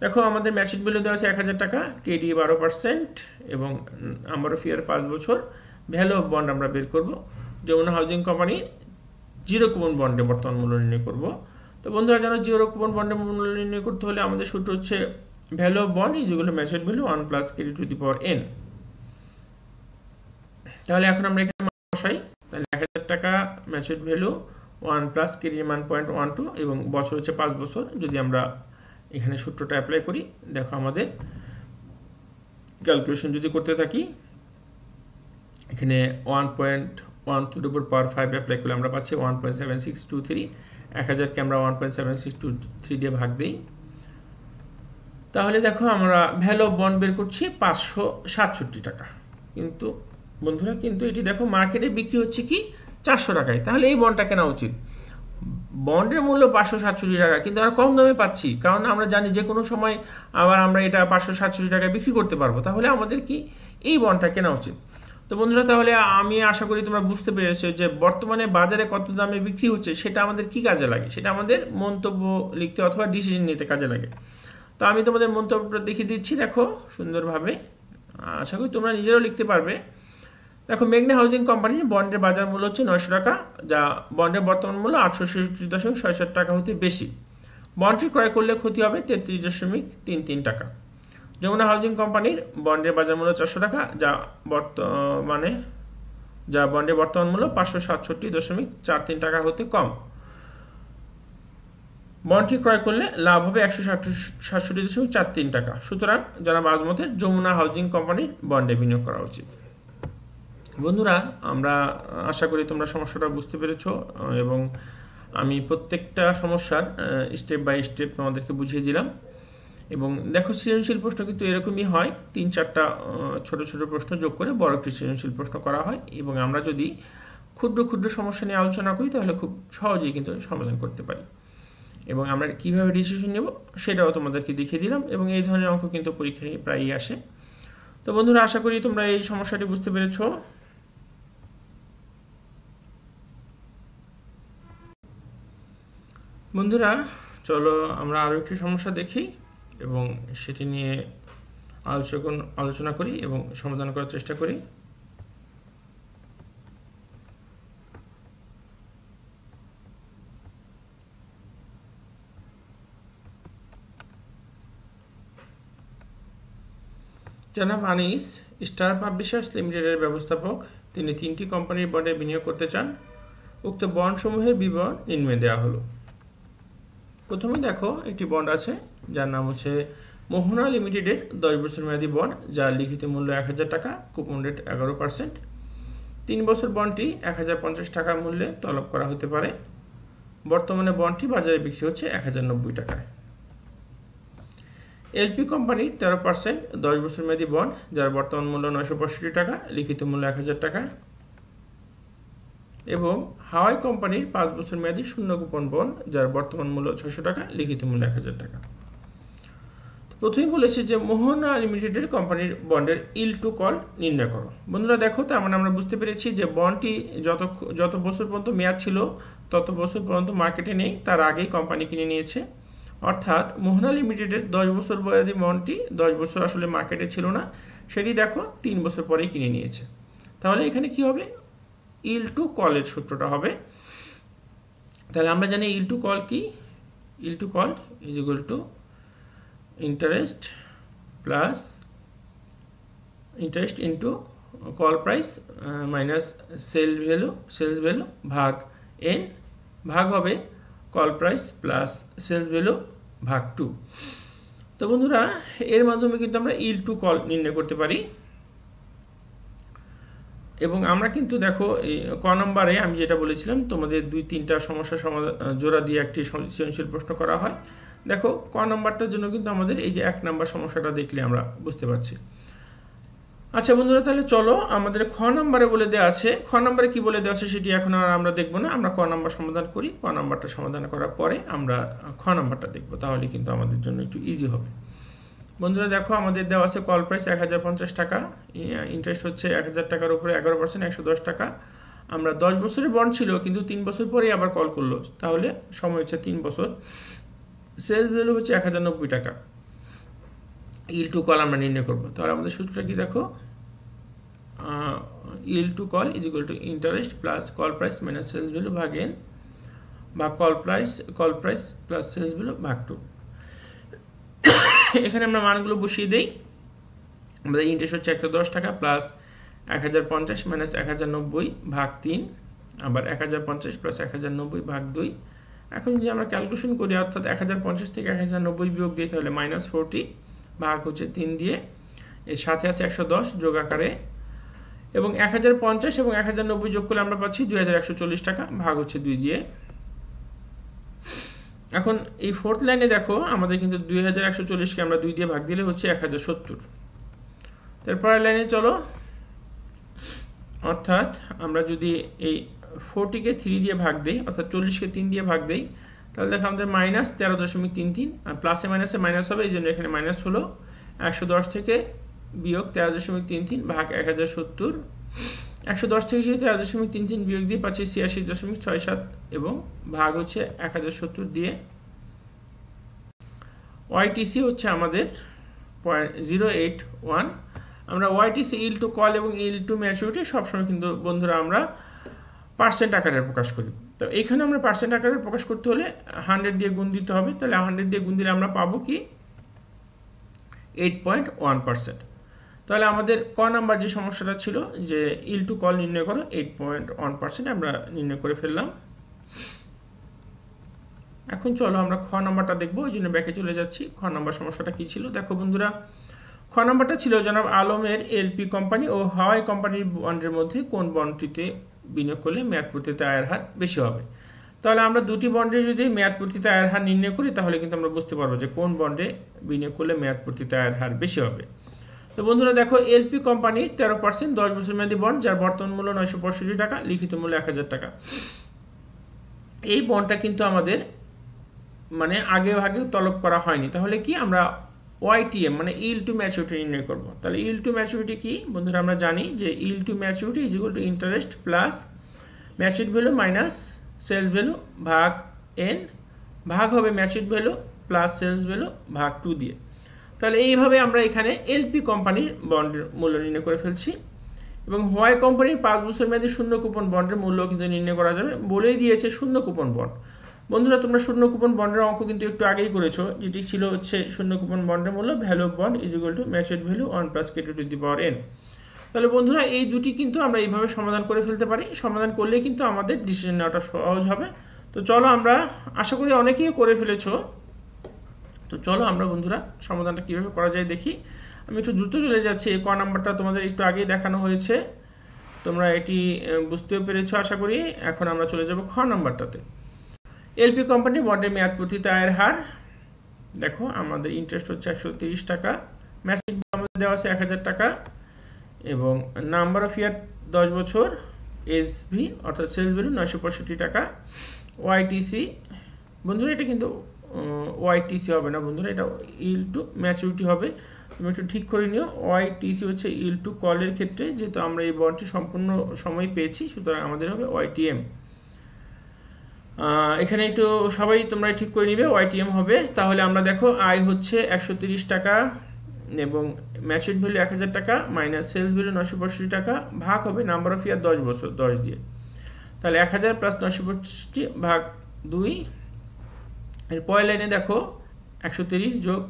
দেখো আমাদের ম্যাচুরিটি ভ্যালু দেওয়া আছে 1,000 টাকা, কেডি 12% এবং নাম্বার অফ ইয়ার 5 বছর। ভ্যালু অফ বন্ড আমরা বের করব। Jamuna housing company zero coupon বন্ডের বর্তমান মূল্য নির্ণয় করব। তো বন্ধুরা জানো জিরো কুপন বন্ডের মূল্য নির্ণয় করতে হলে আমাদের সূত্র হচ্ছে ভ্যালু অফ বন্ড যেগুলো matured value 1 plus KD to the power n। তাহলে এখন আমরা এখানে বসাই, তাহলে 1000 টাকা ম্যাচুরড ভ্যালু 1 প্লাস কেডির মান 0.12 এবং বছর হচ্ছে 5 বছর। যদি আমরা এখানে সূত্রটা অ্যাপ্লাই করি, দেখো আমাদের ক্যালকুলেশন যদি করতে থাকি, এখানে 1.1 টু দি পাওয়ার 5 অ্যাপ্লাই করলে আমরা পাচ্ছি 1.7623। 1000কে আমরা 1.7623 দিয়ে ভাগ দিই, তাহলে দেখো আমরা ভ্যালু অফ বন্ড বের করছি 567 টাকা। কিন্তু বন্ধুরা কিন্তু এটি দেখো মার্কেটে বিক্রি হচ্ছে কি 400 টাকায়, তাহলে এই বন্ডটা কেনা উচিত। বন্ডের মূল্য 567 টাকা, কিন্তু আমরা কম দামে পাচ্ছি, কারণ আমরা জানি যে কোনো সময় আবার আমরা এটা 567 টাকায় বিক্রি করতে পারবো, তাহলে আমাদের কি এই বন্ডটা কেনা উচিত। তো বন্ধুরা তাহলে আমি আশা করি তোমরা বুঝতে পেরেছো যে বর্তমানে বাজারে কত দামে বিক্রি হচ্ছে সেটা আমাদের কি কাজে লাগে, সেটা আমাদের মন্তব্য লিখতে অথবা ডিসিশন নিতে কাজে লাগে। তো আমি তোমাদের মন্তব্যটা দেখিয়ে দিচ্ছি, দেখো সুন্দরভাবে, আশা করি তোমরা নিজেরাও লিখতে পারবে। দেখো মেঘনা হাউজিং কোম্পানির বন্ডের বাজার মূল্য হচ্ছে 900 টাকা, যা বন্ডের বর্তমান মূল্য 866.67 টাকা হতে বেশি। বন্ডটি ক্রয় করলে ক্ষতি হবে 33.33 টাকা। যমুনা হাউজিং কোম্পানির বন্ডের বাজার মূল্য 400 টাকা, যা বন্ডের বর্তমান মূল্য 567.43 টাকা হতে কম। বন্ডটি ক্রয় করলে লাভ হবে 167.43 টাকা। সুতরাং জনাব আজমতের যমুনা হাউজিং কোম্পানির বন্ডে বিনিয়োগ করা উচিত। বন্ধুরা আমরা আশা করি তোমরা সমস্যাটা বুঝতে পেরেছো, এবং আমি প্রত্যেকটা সমস্যার স্টেপ বাই স্টেপ তোমাদেরকে বুঝিয়ে দিলাম। এবং দেখো সৃজনশীল প্রশ্ন কিন্তু এরকমই হয়, 3-4টা ছোট ছোট প্রশ্ন যোগ করে বড় একটি সৃজনশীল প্রশ্ন করা হয়, এবং আমরা যদি ক্ষুদ্র ক্ষুদ্র সমস্যা নিয়ে আলোচনা করি তাহলে খুব সহজেই কিন্তু সমাধান করতে পারি। এবং আমরা কিভাবে ডিসিশন নেব সেটাও তোমাদেরকে দেখিয়ে দিলাম, এবং এই ধরনের অঙ্ক কিন্তু পরীক্ষায় প্রায়ই আসে। তো বন্ধুরা আশা করি তোমরা এই সমস্যাটি বুঝতে পেরেছো। বন্ধুরা চলো আমরা আরও একটি সমস্যা দেখি এবং সেটি নিয়ে আলোচনা করি এবং সমাধান করার চেষ্টা করি। জনাব আনিস স্টার পাবলিশার্স লিমিটেডের ব্যবস্থাপক, তিনি 3টি কোম্পানির বন্ডে বিনিয়োগ করতে চান। উক্ত বন্ডসমূহের বিবরণ নিম্নে দেওয়া হলো। প্রথমে দেখো একটি বন্ড আছে যার নাম হচ্ছে মোহনা লিমিটেডের 10 বছর মেয়াদী বন্ড, যার লিখিত মূল্য 1000 টাকা, কুপন রেট 11%। 3 বছর বন্ডটি 1050 টাকা মূল্যে তলব করা হতে পারে। বর্তমানে বন্ডটি বাজারে বিক্রি হচ্ছে 1090 টাকায়। এলপি কোম্পানির 13% 10 বছর মেয়াদী বন্ড, যার বর্তমান মূল্য 965 টাকা, লিখিত মূল্য 1000 টাকা। এবং হাওয়াই কোম্পানির 5 বছর মেয়াদী শূন্য কুপন বন্ড, যার বর্তমান মূল্য 600 টাকা, লিখিত মূল্য 1000 টাকা। প্রথমেই বলেছে যে মোহনা লিমিটেডের কোম্পানির বন্ডের ইল টু কল নির্ণয় করো। বন্ধুরা দেখো, তার মানে আমরা বুঝতে পেরেছি যে বন্ডটি যত বছর পর্যন্ত মেয়াদ ছিল তত বছর পর্যন্ত মার্কেটে নেই, তার আগেই কোম্পানি কিনে নিয়েছে। অর্থাৎ মোহনা লিমিটেডের 10 বছর মেয়াদী বন্ডটি 10 বছর আসলে মার্কেটে ছিল না, সেটি দেখো 3 বছর পরেই কিনে নিয়েছে। তাহলে এখানে কি হবে, ইল টু কলের সূত্রটা হবে। তাহলে আমরা জানি ইল টু কল কি, yield to call is equal to interest into call price minus sales value ভাগ এন, ভাগ হবে call price plus sales value ভাগ 2। তো বন্ধুরা এর মাধ্যমে কিন্তু আমরা ইল টু কল নির্ণয় করতে পারি। এবং আমরা কিন্তু দেখো ক নম্বরে আমি যেটা বলেছিলাম তোমাদের 2-3টা সমস্যা জোড়া দিয়ে একটি সৃজনশীল প্রশ্ন করা হয়। দেখো ক নম্বরটার জন্য কিন্তু আমাদের এই যে 1 নম্বর সমস্যাটা দেখলে আমরা বুঝতে পারছি। আচ্ছা বন্ধুরা তাহলে চলো আমাদের খ নম্বরে বলে দেওয়া আছে, খ নম্বরে কি বলে দেওয়া আছে সেটি এখন আর আমরা দেখবো না, আমরা ক নম্বর সমাধান করি। ক নম্বরটা সমাধান করার পরে আমরা খ নম্বরটা দেখবো, তাহলে কিন্তু আমাদের জন্য একটু ইজি হবে। বন্ধুরা দেখো আমাদের দেওয়া আছে কল প্রাইস 1050 টাকা, ইন্টারেস্ট হচ্ছে 1000 টাকার উপরে 11% 110 টাকা। আমরা 10 বছরের বন্ড ছিল কিন্তু 3 বছর পরেই আবার কল করলো, তাহলে সময় হচ্ছে 3 বছর। সেলস ভ্যালু হচ্ছে 1090 টাকা। ইল টু কল আমরা নির্ণয় করবো, তাহলে আমাদের সূত্রটা কি দেখো, yield to call is equal to interest plus call price minus sales value ভাগ n বা call price plus sales value ভাগ 2। এখানে আমরা মানগুলো বসিয়ে দেই। আমাদের ইন্টারেস্ট হচ্ছে 110 টাকা প্লাস 1050 মাইনাস 1090 ভাগ 3 আবার 1050 প্লাস 1090 ভাগ 2। এখন যদি আমরা ক্যালকুলেশন করি অর্থাৎ 1050 থেকে 1090 বিয়োগ দিই তাহলে -40 ভাগ হচ্ছে 3 দিয়ে, এর সাথে আছে 110 যোগ আকারে, এবং 1050 এবং 1090 যোগ করলে আমরা পাচ্ছি 2140 টাকা ভাগ হচ্ছে 2 দিয়ে। এখন এই ফোর্থ লাইনে দেখো আমাদের কিন্তু 2140 কে আমরা 2 দিয়ে ভাগ দিলে হচ্ছে 1070। তারপরের লাইনে চলো, অর্থাৎ আমরা যদি এই 40 কে 3 দিয়ে ভাগ দেই অর্থাৎ 40 কে 3 দিয়ে ভাগ দেই তাহলে দেখো আমাদের -13.33 আর প্লাসে মাইনাসে মাইনাস হবে, এইজন্য এখানে মাইনাস হলো। 110 থেকে বিয়োগ 13.33 ভাগ 1070, 110 থেকে 13.33 বিয়োগ দিয়ে পাচ্ছি 86.67 এবং ভাগ হচ্ছে 1070 দিয়ে। ওয়াইটিসি হচ্ছে আমাদের 0.081। আমরা ওয়াইটিসি ইল টু কল এবং ইল টু ম্যাচুরিটি সবসময় কিন্তু বন্ধুরা আমরা পার্সেন্ট আকারে প্রকাশ করি। তো এখানে আমরা পার্সেন্ট আকারে প্রকাশ করতে হলে 100 দিয়ে গুণ দিতে হবে। তাহলে 100 দিয়ে গুণ দিলে আমরা পাবো কি 8.1%। তাহলে আমাদের ক নাম্বার যে সমস্যাটা ছিল যে ইল টু কল নির্ণয় করো 8.1% আমরা নির্ণয় করে ফেললাম। এখন চলো আমরা খ নাম্বারটা দেখবো, ওই জন্য ব্যাকে চলে যাচ্ছি। খ নাম্বার সমস্যাটা কি ছিল দেখো বন্ধুরা। খ নাম্বারটা ছিল জনাব আলমের এলপি কোম্পানি ও হাওয়াই কোম্পানির বন্ডের মধ্যে কোন বন্ডটিতে বিনিয়োগ করলে মেয়াদপূর্তিতে আয়ের হার বেশি হবে। তাহলে আমরা দুটি বন্ডে যদি মেয়াদপূর্তিতে আয়ের হার নির্ণয় করি তাহলে কিন্তু আমরা বুঝতে পারবো যে কোন বন্ডে বিনিয়োগ করলে মেয়াদপূর্তিতে আয়ের হার বেশি হবে। তো বন্ধুরা দেখো এলপি কোম্পানির 13% 10 বছর মেয়াদী বন্ড, যার বর্তমান মূল্য 965 টাকা, লিখিত মূল্য 1000 টাকা। এই বন্ডটা কিন্তু আমাদের মানে আগে তলব করা হয়নি। তাহলে কি আমরা ওয়াইটিএম মানে ইল টু ম্যাচুরিটি নির্ণয় করব। তাহলে ইল টু ম্যাচুরিটি কি বন্ধুরা, আমরা জানি যে yield to maturity is equal to interest plus maturity value minus sales value ভাগ এন, ভাগ হবে maturity value plus sales value ভাগ 2 দিয়ে। তাহলে এইভাবে আমরা এখানে এলপি কোম্পানির বন্ডের মূল্য নির্ণয় করে ফেলছি, এবং হোয়াই কোম্পানির 5 বছর মেয়াদী শূন্য কুপন বন্ডের মূল্য কিন্তু নির্ণয় করা যাবে। বলেই দিয়েছে শূন্য কুপন বন্ড। বন্ধুরা তোমরা শূন্য কুপন বন্ডের অঙ্ক কিন্তু একটু আগেই করেছো, যেটি ছিল হচ্ছে শূন্য কুপন বন্ডের মূল্য value of bond is equal two maturity value 1 plus K two the power N. তাহলে বন্ধুরা এই দুটি কিন্তু আমরা এইভাবে সমাধান করে ফেলতে পারি। সমাধান করলে কিন্তু আমাদের ডিসিশন নেওয়াটা সহজ হবে। তো চলো আমরা, আশা করি অনেকেই করে ফেলেছো, তো চলো আমরা বন্ধুরা সমাধানটা কীভাবে করা যায় দেখি। আমি একটু দ্রুত চলে যাচ্ছি। ক নাম্বারটা তোমাদের একটু আগেই দেখানো হয়েছে, তোমরা এটি বুঝতেও পেরেছো আশা করি। এখন আমরা চলে যাব খ নাম্বারটাতে। এলপি কোম্পানি বন্ডের মেয়াদপূর্তিতে আয়ের হার দেখো, আমাদের ইন্টারেস্ট হচ্ছে 130 টাকা, ম্যাচুরিটি আমাদের দেওয়া আছে 1000 টাকা, এবং নাম্বার অফ ইয়ার 10 বছর, এসভি অর্থাৎ সেলস ভ্যালু 965 টাকা, ওয়াইটিসি বন্ধুরা এটা কিন্তু ওয়াইটিসি হবে না বন্ধুরা, এটা ইল টু ম্যাচুরিটি হবে। তুমি একটু ঠিক করে নিও। ওয়াইটিসি হচ্ছে ইল টু কলের ক্ষেত্রে, যেহেতু আমরা এই বন্ডটি সম্পূর্ণ সময় পেয়েছি সুতরাং আমাদের হবে ওয়াইটিএম। এখানে একটু সবাই তোমরা ঠিক করে নিবে, ওয়াইটিএম হবে। তাহলে আমরা দেখো আয় হচ্ছে 130 টাকা এবং ম্যাচুরিটি ভ্যালু 1000 টাকা মাইনাস সেলস ভ্যালু 965 টাকা, ভাগ হবে নাম্বার অফ ইয়ার 10 বছর 10 দিয়ে। তাহলে 1000 প্লাস 965 ভাগ 2। এর পরের লাইনে দেখো 130 যোগ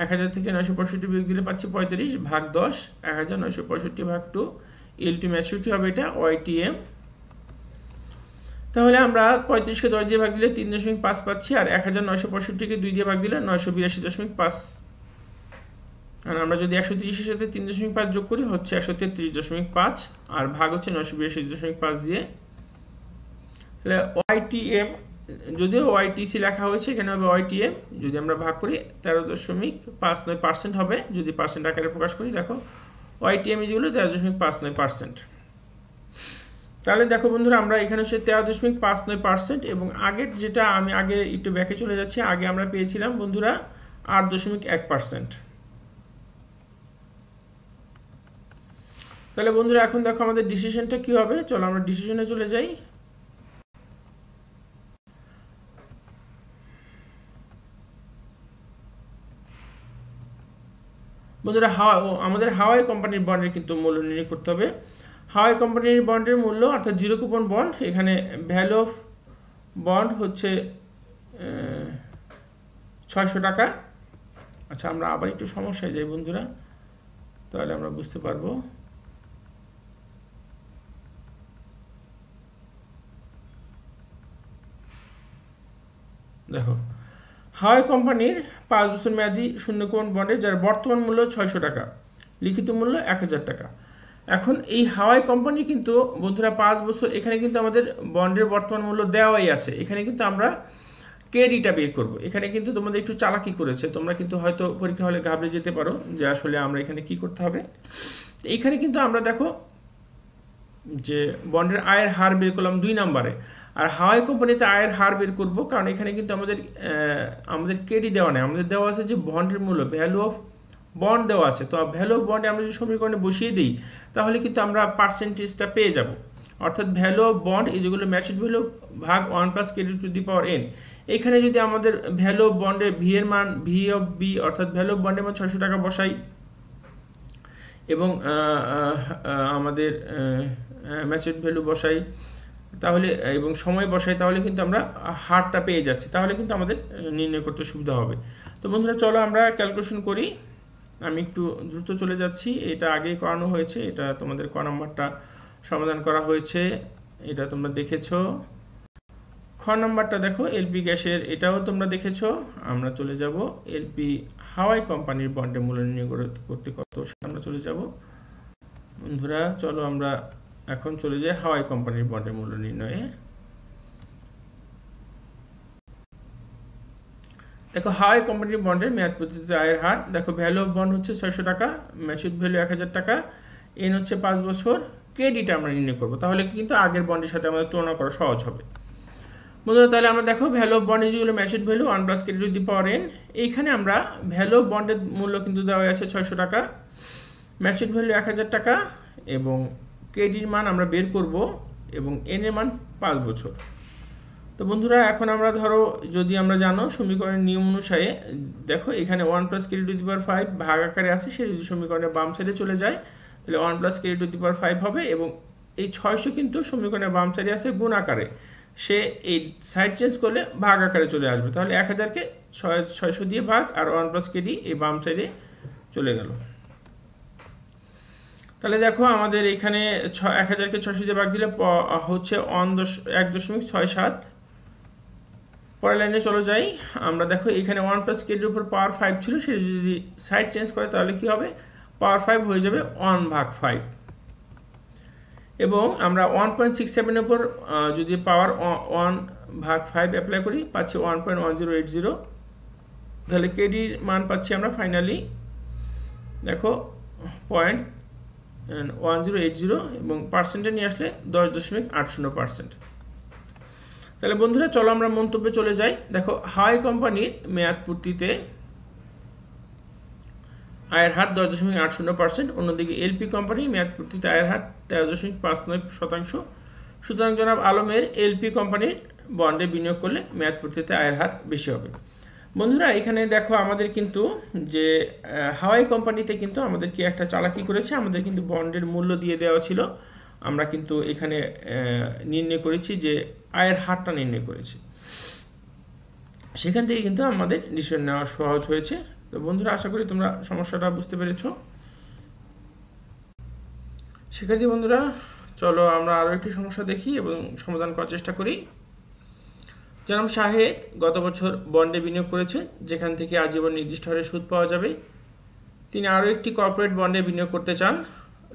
1000 থেকে 965 বিয়োগ দিলে পাচ্ছি 35 ভাগ 10, 1965 ভাগ 2, ইল টু ম্যাচুরিটি হবে এটা ওয়াইটিএম। তাহলে আমরা 35কে 10 দিয়ে ভাগ দিলে 3.5 পাচ্ছি, আর 1965কে 2 দিয়ে ভাগ দিলে 982.5, আর আমরা যদি 130 এর সাথে 3.5 যোগ করি হচ্ছে 133.5, আর ভাগ হচ্ছে 982.5 দিয়ে। তাহলে ওয়াইটিএম, যদিও ওয়াইটিসি লেখা হয়েছে এখানে হবে ওয়াইটিএম, যদি আমরা ভাগ করি 13.59% হবে যদি পার্সেন্ট আকারে প্রকাশ করি। দেখো ওয়াইটিএম যেগুলো 13.59%। তাহলে দেখো বন্ধুরা আমরা এখানে হচ্ছে 13.59%, এবং আগের যেটা আমি আগে একটু ব্যাকে চলে যাচ্ছি, আগে আমরা পেয়েছিলাম বন্ধুরা 8.1%। তাহলে বন্ধুরা এখন দেখো আমাদের ডিসিশনটা কি হবে, চলো আমরা ডিসিশনে চলে যাই। বন্ধুরা আমাদের হাওয়াই কোম্পানির বন্ডের কিন্তু মূল্য নির্ণয় করতে হবে। হাওয়াই কোম্পানির বন্ডের মূল্য অর্থাৎ জিরো কুপন বন্ড, এখানে ভ্যালু অফ বন্ড হচ্ছে 600 টাকা। আচ্ছা, আমরা আবার একটু সমস্যায় যাই বন্ধুরা, তাহলে আমরা বুঝতে পারবো। দেখো, হাওয়াই কোম্পানির 5 বছর মেয়াদী শূন্য কুপন বন্ডের যার বর্তমান মূল্য 600 টাকা, লিখিত মূল্য 1000 টাকা। এখন এই হাওয়াই কোম্পানি কিন্তু বন্ধুরা 5 বছর, এখানে কিন্তু আমাদের বন্ডের বর্তমান মূল্য দেওয়াই আছে। এখানে কিন্তু আমরা কেডিটা বের করব। এখানে কিন্তু তোমাদের একটু চালাকি করেছে, তোমরা কিন্তু হয়তো পরীক্ষা হলে ঘাবড়ে যেতে পারো যে আসলে আমরা এখানে কি করতে হবে। এইখানে কিন্তু আমরা দেখো যে বন্ডের আয়ের হার বের করলাম 2 নম্বরে, আর হাওয়াই কোম্পানিতে আয়ের হার বের করব, কারণ এখানে কিন্তু আমাদের কেডি দেওয়া নেই, আমাদের দেওয়া আছে যে বন্ডের মূল্য, ভ্যালু অফ বন্ড দেওয়া আছে। তো ভ্যালু অফ বন্ডে আমরা যদি সমীকরণে বসিয়ে দিই তাহলে কিন্তু আমরা পার্সেন্টেজটা পেয়ে যাব, অর্থাৎ ভ্যালু অফ বন্ড যেগুলো ম্যাচুড ভ্যালু ভাগ 1 + KD⁴n। এখানে যদি আমাদের ভ্যালু অফ বন্ডের ভি এর মান ভি অফ বি অর্থাৎ ভ্যালু অফ বন্ডের মান 600 টাকা বসাই এবং আমাদের ম্যাচুড ভ্যালু বসাই তাহলে এবং সময় বসাই, তাহলে কিন্তু আমরা হারটা পেয়ে যাচ্ছি, তাহলে কিন্তু আমাদের নির্ণয় করতে সুবিধা হবে। তো বন্ধুরা চলো আমরা ক্যালকুলেশন করি। আমি একটু দ্রুত চলে যাচ্ছি, এটা আগেই করানো হয়েছে, এটা তোমাদের ক নাম্বারটা সমাধান করা হয়েছে, এটা তোমরা দেখেছো। খ নাম্বারটা দেখো এলপি গ্যাসের, এটাও তোমরা দেখেছো। আমরা চলে যাব এলপি হাওয়াই কোম্পানির বন্ডের মূল্য নির্ণয় করতে কত, সেটা আমরা চলে যাব। বন্ধুরা চলো আমরা এখন চলে যাই হাওয়াই কোম্পানির বন্ডের মূল্য নির্ণয়ে। দেখো হাওয়াই কোম্পানির বন্ডের মেয়াদ পদ্ধতিতে আয়ের হার, দেখো ভ্যালু অফ বন্ড হচ্ছে 600 টাকা, ম্যাচুড ভ্যালু 1000 টাকা, এন হচ্ছে 5 বছর, কেডিটা আমরা নির্ণয় করব, তাহলে কিন্তু আগের বন্ডের সাথে আমাদের তুলনা করা সহজ হবে। বন্ধুরা তাহলে আমরা দেখো ভ্যালু অফ বন্ড যেগুলো ম্যাচুড ভ্যালু 1 + KD⁴n, এইখানে আমরা ভ্যালু অফ বন্ডের মূল্য কিন্তু দেওয়া আছে 600 টাকা, ম্যাচুড ভ্যালু 1000 টাকা এবং কেডির মান আমরা বের করব এবং এন এর মান 5 বছর। তো বন্ধুরা এখন আমরা ধরো যদি আমরা জানো সমীকরণের নিয়ম অনুসারে, দেখো এখানে 1 + KD⁵ ভাগ আকারে আছে, সে যদি সমীকরণের বাম সাইডে চলে যায় তাহলে 1 + KD⁵ হবে এবং এই 600 কিন্তু সমীকরণের বাম সাইডে আছে গুণ আকারে, সে এই সাইড চেঞ্জ করলে ভাগ আকারে চলে আসবে, তাহলে 1000কে 600 দিয়ে ভাগ আর 1 + KD এই বাম সাইডে চলে গেল। তাহলে দেখো আমাদের এখানে 1000কে 600 দিয়ে ভাগ দিলে হচ্ছে 1.67। পরের লাইনে চলে যাই আমরা, দেখো এখানে 1 + KD-র উপর পাওয়ার 5 ছিল, সে যদি সাইড চেঞ্জ করে তাহলে কি হবে, পাওয়ার 5 হয়ে যাবে 1/5 এবং আমরা 1.67 এর উপর যদি পাওয়ার 1/5 অ্যাপ্লাই করি পাচ্ছি 1.1080, তাহলে কেডির মান পাচ্ছি আমরা ফাইনালি দেখো 0.1080 এবং পার্সেন্টে নিয়ে আসলে 10.80%। তাহলে বন্ধুরা চলো আমরা মন্তব্যে চলে যাই। দেখো হাওয়াই কোম্পানির মেয়াদ পূর্তিতে আয়ের হার 10.80%, অন্যদিকে এলপি কোম্পানির মেয়াদ পূর্তিতে আয়ের হার 13.59%। সুতরাং জনাব আলমের এলপি কোম্পানির বন্ডে বিনিয়োগ করলে মেয়াদ পূর্তিতে আয়ের হার বেশি হবে। বন্ধুরা এখানে দেখো আমাদের কিন্তু যে হাওয়াই কোম্পানিতে কিন্তু আমাদের কি একটা চালাকি করেছে, আমাদের কিন্তু বন্ডের মূল্য দিয়ে দেওয়া ছিল, আমরা কিন্তু এখানে নির্ণয় করেছি যে আয়ের হারটা নির্ণয় করেছি, সেখান থেকে কিন্তু আমাদের ডিসিশন নেওয়া সহজ হয়েছে। তো বন্ধুরা আশা করি তোমরা সমস্যাটা বুঝতে পেরেছো। শিক্ষার্থী বন্ধুরা চলো আমরা আরও একটি সমস্যা দেখি এবং সমাধান করার চেষ্টা করি। জনাব শাহেদ গত বছর বন্ডে বিনিয়োগ করেছেন, যেখান থেকে আজীবন নির্দিষ্ট হারে সুদ পাওয়া যাবে। তিনি আরও একটি কর্পোরেট বন্ডে বিনিয়োগ করতে চান।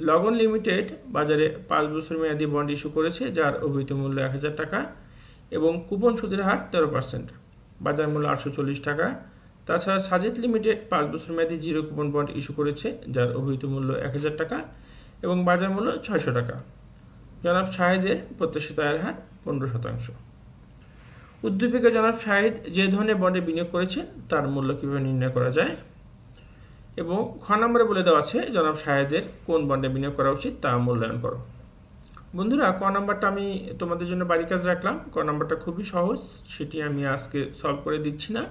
লগন লিমিটেড বাজারে 5 বছর মেয়াদী বন্ড ইস্যু করেছে, যার অভিহিত মূল্য 1000 টাকা এবং কুপন সুদের হার 13%, বাজার মূল্য 840 টাকা। তাছাড়া সাজেদ লিমিটেড 5 বছর মেয়াদী জিরো কুপন বন্ড ইস্যু করেছে, যার অভিহিত মূল্য 1000 টাকা এবং বাজার মূল্য 600 টাকা। জনাব শাহেদের প্রত্যাশিত আয়ের হার 15%। উদ্দীপিকা জনাব শাহেদ যে ধরনের বন্ডে বিনিয়োগ করেছেন তার মূল্য কীভাবে নির্ণয় করা যায়, এবং খ নম্বরে বলে দেওয়া আছে জনাব শাহেদের কোন বন্ডে বিনিয়োগ করা উচিত তা মূল্যায়ন করো। বন্ধুরা ক নম্বরটা আমি তোমাদের জন্য বাড়ি কাজ রাখলাম। ক নম্বরটা খুবই সহজ, সেটি আমি আজকে সলভ করে দিচ্ছি না।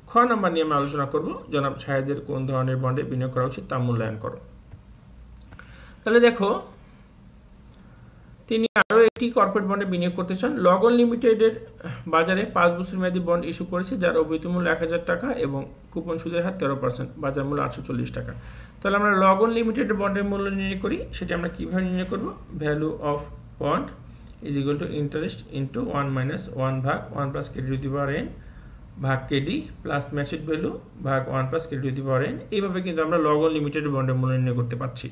ক খ নাম্বার নিয়ে আমরা আলোচনা করব, জনাব সাহেদের কোন ধরনের বন্ডে বিনিয়োগ করা উচিত তা মূল্যায়ন করো। তাহলে দেখো, তিনি আরও একটি কর্পোরেট বন্ডে বিনিয়োগ করতে চান। লগন লিমিটেডের বাজারে 5 বছর মেয়াদী বন্ড ইস্যু করেছে, যার অবৈধ মূল্য 1000 টাকা এবং কুপন সুদের হার 13%, বাজার মূল্য 840 টাকা। তাহলে আমরা লগন লিমিটেডের বন্ডের মূল্য নির্ণয় করি। সেটা আমরা কীভাবে নির্ণয় করব? Value of bond is equal to interest into 1 - 1 ভাগ 1 plus KD to the power N ভাগ কেডি প্লাস ম্যাচুড ভ্যালু ভাগ 1 plus KD to the power N. এইভাবে কিন্তু আমরা লগন লিমিটেডের বন্ডের মূল্য নির্ণয় করতে পারছি।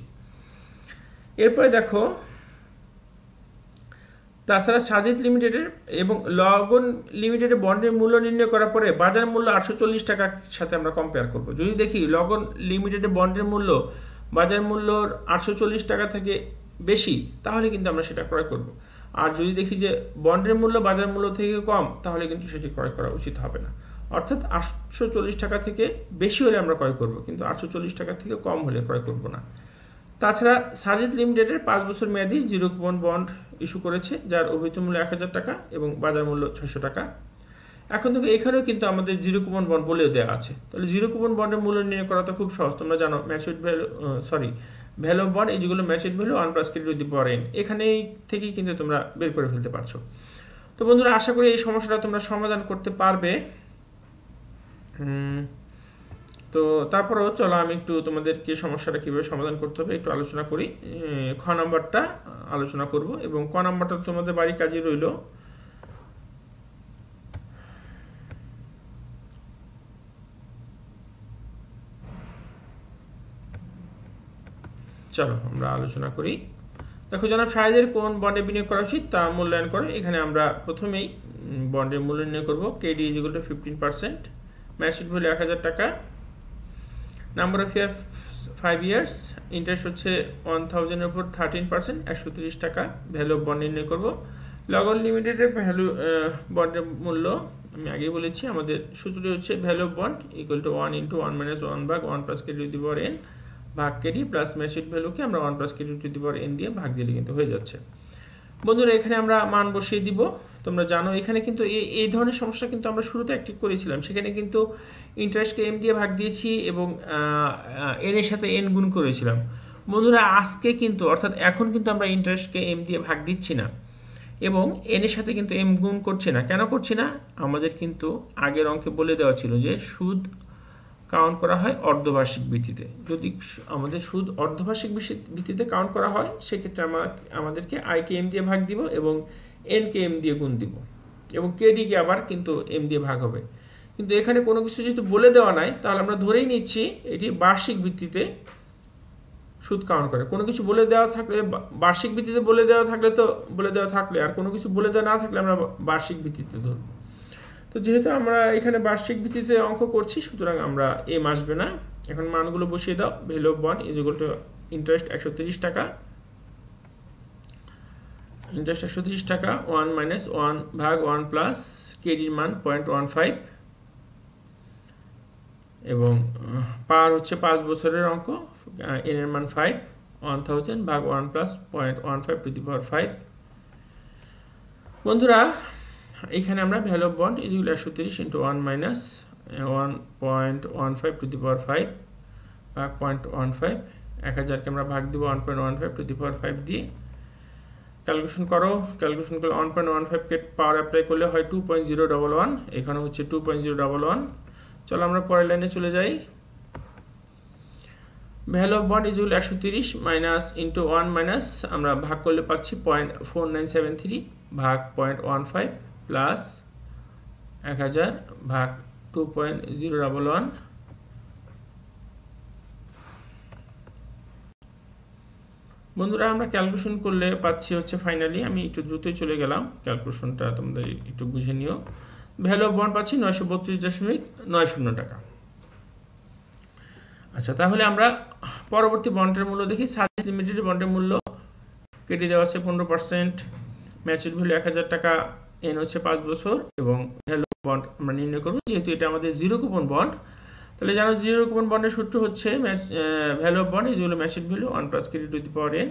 এরপরে দেখো, তাছাড়া সাজিদ লিমিটেডের এবং লগন লিমিটেডের বন্ডের মূল্য নির্ণয় করার পরে বাজার মূল্য 840 টাকার সাথে আমরা কম্পেয়ার করব। যদি দেখি লগন লিমিটেডের বন্ডের মূল্য বাজার মূল্যর 840 টাকা থেকে বেশি, তাহলে কিন্তু আমরা সেটা ক্রয় করব। আর যদি দেখি যে বন্ডের মূল্য বাজার মূল্য থেকে কম, তাহলে কিন্তু সেটি ক্রয় করা উচিত হবে না। অর্থাৎ 840 টাকা থেকে বেশি হলে আমরা ক্রয় করব, কিন্তু 840 টাকা থেকে কম হলে ক্রয় করব না। তাছাড়া সাজিদ লিমিটেডের 5 বছর মেয়াদী জিরো কুপন বন্ড ইস্যু করেছে, যার অবৈধ মূল্য 1000 টাকা এবং বাজার মূল্য 600 টাকা। এখন থেকে এখানেও কিন্তু আমাদের জিরো কুপন বন্ড বলেও দেওয়া আছে। তাহলে জিরো কুপন বন্ডের মূল্য নির্ণয় করা তো খুব সহজ। তোমরা জানো matured value value of bond যেগুলো matured value 1 plus KD to the power n, এখানেই থেকেই কিন্তু তোমরা বের করে ফেলতে পারছো। তো বন্ধুরা, আশা করি এই সমস্যাটা তোমরা সমাধান করতে পারবে। তো তারপরেও চলো আমি একটু তোমাদেরকে সমস্যাটা কীভাবে সমাধান করতে হবে একটু আলোচনা করি। খ নাম্বারটা আলোচনা করব এবং ক নাম্বারটা তোমাদের বাড়ির কাজে রইল। চলো আমরা আলোচনা করি। দেখো, জনাব সাহেদের কোন বন্ডে বিনিয়োগ করা উচিত তা মূল্যায়ন করে। এখানে আমরা প্রথমেই বন্ডের মূল্য নির্ণয় করব। KD is equal to 15%, matured value 1000 টাকা, number of year 5 years, interest হচ্ছে 1000 এর উপর 13%, 130 টাকা। ভ্যালু অফ বন্ড নির্ণয় করব। লগন লিমিটেডের ভ্যালু বন্ডের মূল্য আমি আগেই বলেছি, আমাদের সূত্রটি হচ্ছে value of bond equal to 1 × 1 - 1 ভাগ 1 plus KD to the power N ভাগ কেডি প্লাস ম্যাচুড ভ্যালুকে আমরা 1 plus KD to the power N দিয়ে ভাগ দিলে কিন্তু হয়ে যাচ্ছে। বন্ধুরা, এখানে আমরা মান বসিয়ে দিব। তোমরা জানো এখানে কিন্তু এই ধরনের সমস্যা কিন্তু আমরা শুরুতে একটি করেছিলাম। সেখানে কিন্তু ইন্টারেস্টকে এম দিয়ে ভাগ দিয়েছি এবং এন এর সাথে এন গুণ করেছিলাম। বন্ধুরা, আজকে কিন্তু অর্থাৎ এখন কিন্তু আমরা ইন্টারেস্টকে এম দিয়ে ভাগ দিচ্ছি না এবং এন এর সাথে কিন্তু এম গুণ করছি না। কেন করছি না? আমাদের কিন্তু আগের অঙ্কে বলে দেওয়া ছিল যে সুদ কাউন্ট করা হয় অর্ধবার্ষিক ভিত্তিতে। যদি আমাদের সুদ অর্ধবার্ষিক ভিত্তিতে কাউন্ট করা হয়, সেক্ষেত্রে আমাদেরকে আইকে এম দিয়ে ভাগ দিব এবং এনকে এম দিয়ে গুণ দিব এবং কেডিকে আবার কিন্তু এম দিয়ে ভাগ হবে। কিন্তু এখানে কোনো কিছু যেহেতু বলে দেওয়া নাই, তাহলে আমরা ধরেই নিচ্ছি এটি বার্ষিক ভিত্তিতে সুদ কাউন্ট করে। কোনো কিছু বলে দেওয়া থাকলে, বার্ষিক ভিত্তিতে বলে দেওয়া থাকলে তো বলে দেওয়া থাকলে, আর কোনো কিছু বলে দেওয়া না থাকলে আমরা বার্ষিক ভিত্তিতে ধরব। তো যেহেতু আমরা এখানে বার্ষিক ভিত্তিতে অঙ্ক করছি, সুতরাং আমরা এম আসবে না। এখন মানগুলো বসিয়ে দাও। Value of bond is equal to interest 130 টাকা, ইন্টারেস্ট 130 টাকা, 1 - 1 ভাগ 1 প্লাস কেডির মান 0.15 এবং পার হচ্ছে 5 বছরের অঙ্ক, এন এর মান 5, 1000 ভাগ 1 প্লাস 0.15 টু দি পাওয়ার 5। বন্ধুরা, এখানে আমরা value of bond is equal 130 × 1 - 1.15 to the power 5 ভাগ 0.15, 1000কে আমরা ভাগ দিব 1.15 টু দি পাওয়ার 5 দিয়ে। ক্যালকুলেশন করো। ক্যালকুলেশন করলে 1.15কে পাওয়ার অ্যাপ্লাই করলে হয় 2.011, এখানে হচ্ছে 2.011। চলো আমরা পরের লাইনে চলে যাই। Value of bond is equal 130 minus into 1 minus আমরা ভাগ করলে পাচ্ছি 0.4973 ভাগ 0.15 প্লাস 1000 ভাগ 2.011। বন্ধুরা, আমরা ক্যালকুলেশন করলে পাচ্ছি হচ্ছে ফাইনালি, আমি একটু দ্রুতই চলে গেলাম, ক্যালকুলেশনটা তোমাদের একটু বুঝে নিও। ভ্যালু অফ বন্ড পাচ্ছি 932.90 টাকা। আচ্ছা, তাহলে আমরা পরবর্তী বন্ডের মূল্য দেখি। সাজিদ লিমিটেড বন্ডের মূল্য কেটে দেওয়া আছে 15%, ম্যাচুড ভ্যালু 1000 টাকা, এন হচ্ছে 5 বছর এবং ভ্যালু বন্ড আমরা নির্ণয় করব। যেহেতু এটা আমাদের জিরো কুপন বন্ড, তাহলে জানো জিরো কুপন বন্ডের সূত্র হচ্ছে value of bond is equal to matured value 1 plus KD to the power n.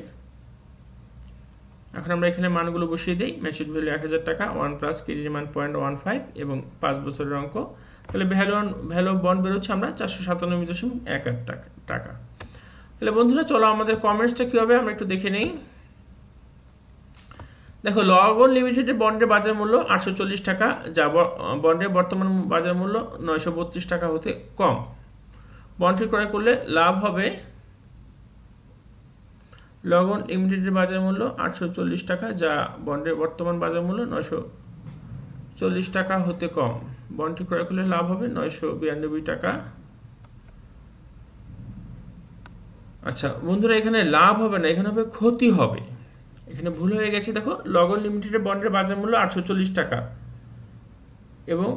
এখন আমরা এখানে মানগুলো বসিয়ে দিই। ম্যাচুড ভ্যালু 1000 টাকা, 1 প্লাস কেডির মান 0.15 এবং 5 বছরের অঙ্ক, তাহলে ভ্যালু অফ বন্ড বেরোচ্ছে আমরা 497.18 টাকা। তাহলে বন্ধুরা চলো আমাদের কমেন্টসটা কী হবে আমরা একটু দেখে নেই। দেখো, লগন লিমিটেডের বন্ডের বাজার মূল্য 840 টাকা, যা বন্ডের বর্তমান বাজার মূল্য 932 টাকা হতে কম। বন্ডটি ক্রয় করলে লাভ হবে, লগন লিমিটেডের বাজার মূল্য 840 টাকা, যা বন্ডের বর্তমান বাজার মূল্য 940 টাকা হতে কম। বন্ডটি ক্রয় করলে লাভ হবে 992 টাকা। আচ্ছা বন্ধুরা, এখানে লাভ হবে না, এখানে হবে ক্ষতি হবে, এখানে ভুল হয়ে গেছে। দেখো, লগন লিমিটেডের বন্ডের বাজার মূল্য 840 টাকা এবং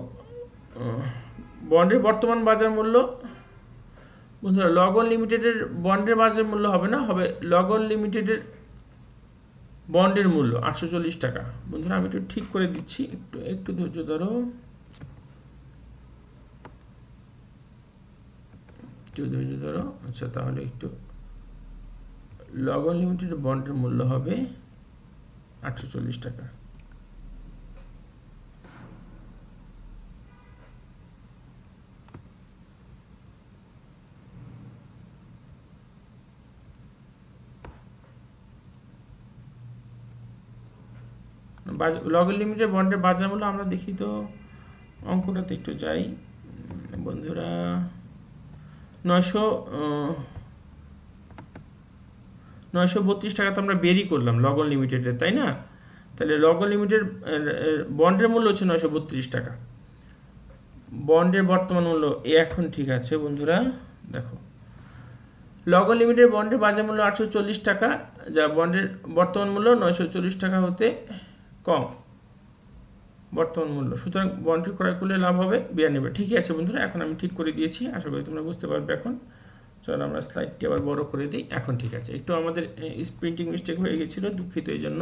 বন্ডের বর্তমান বাজার মূল্য, বন্ধুরা লগন লিমিটেডের বন্ডের বাজার মূল্য হবে না, হবে লগন লিমিটেডের বন্ডের মূল্য 840 টাকা। বন্ধুরা আমি একটু ঠিক করে দিচ্ছি, একটু ধৈর্য ধরো, আচ্ছা তাহলে একটু, লগন লিমিটেডের বন্ডের মূল্য হবে 840 টাকা। লগন লিমিটেড বন্ডের বাজার মূল্য আমরা দেখি তো, অঙ্কটাতে একটু যাই বন্ধুরা, 932 টাকা তো আমরা বেরই করলাম লগন লিমিটেডের, তাই না? তাহলে লগন লিমিটেড বন্ডের মূল্য হচ্ছে 932 টাকা, বন্ডের বর্তমান মূল্য এখন ঠিক আছে বন্ধুরা। দেখো, লগন লিমিটেড বন্ডের বাজার মূল্য 840 টাকা, যা বন্ডের বর্তমান মূল্য 940 টাকা হতে কম বর্তমান মূল্য, সুতরাং বন্ডটি ক্রয় করলে লাভ হবে 92। ঠিকই আছে বন্ধুরা, এখন আমি ঠিক করে দিয়েছি, আশা করি তোমরা বুঝতে পারবে। এখন চলো আমরা স্লাইডটি আবার বড় করে দিই, এখন ঠিক আছে। একটু আমাদের প্রিন্টিং মিস্টেক হয়ে গেছিল, দুঃখিত এই জন্য।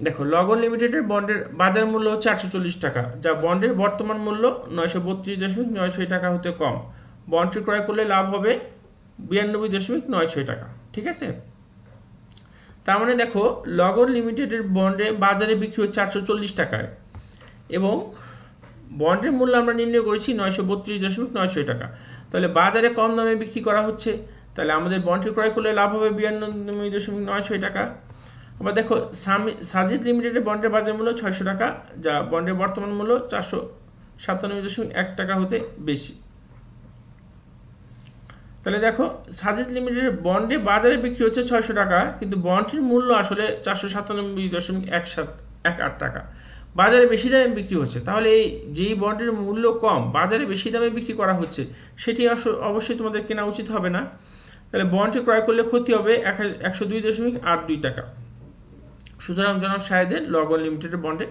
দেখো, লগন লিমিটেডের বন্ডের বাজার মূল্য হচ্ছে 840 টাকা, যা বন্ডের বর্তমান মূল্য 932.96 টাকা হতে কম। বন্ডটি ক্রয় করলে লাভ হবে 92.96 টাকা। ঠিক আছে, তার মানে দেখো, লগন লিমিটেডের বন্ডে বাজারে বিক্রি হচ্ছে 840 টাকায় এবং বন্ডের মূল্য আমরা নির্ণয় করেছি 932.96 টাকা। তাহলে বাজারে কম দামে বিক্রি করা হচ্ছে, তাহলে আমাদের বন্ডটি ক্রয় করলে লাভ হবে 92.96 টাকা। আবার দেখো, সাজিদ লিমিটেডের বন্ডের বাজার মূল্য 600 টাকা, যা বন্ডের বর্তমান মূল্য 497.1 টাকা হতে বেশি। তাহলে দেখো, সাজিদ লিমিটেডের বন্ডে বাজারে বিক্রি হচ্ছে 600 টাকা, কিন্তু বন্ডটির মূল্য আসলে 497.18 টাকা, বাজারে বেশি দামে বিক্রি হচ্ছে। তাহলে এই যেই বন্ডের মূল্য কম, বাজারে বেশি দামে বিক্রি করা হচ্ছে, সেটি অবশ্যই তোমাদের কেনা উচিত হবে না। তাহলে বন্ডটি ক্রয় করলে ক্ষতি হবে 102.82 টাকা। সুতরাং জনাব শাহেদের লগন লিমিটেডের বন্ডে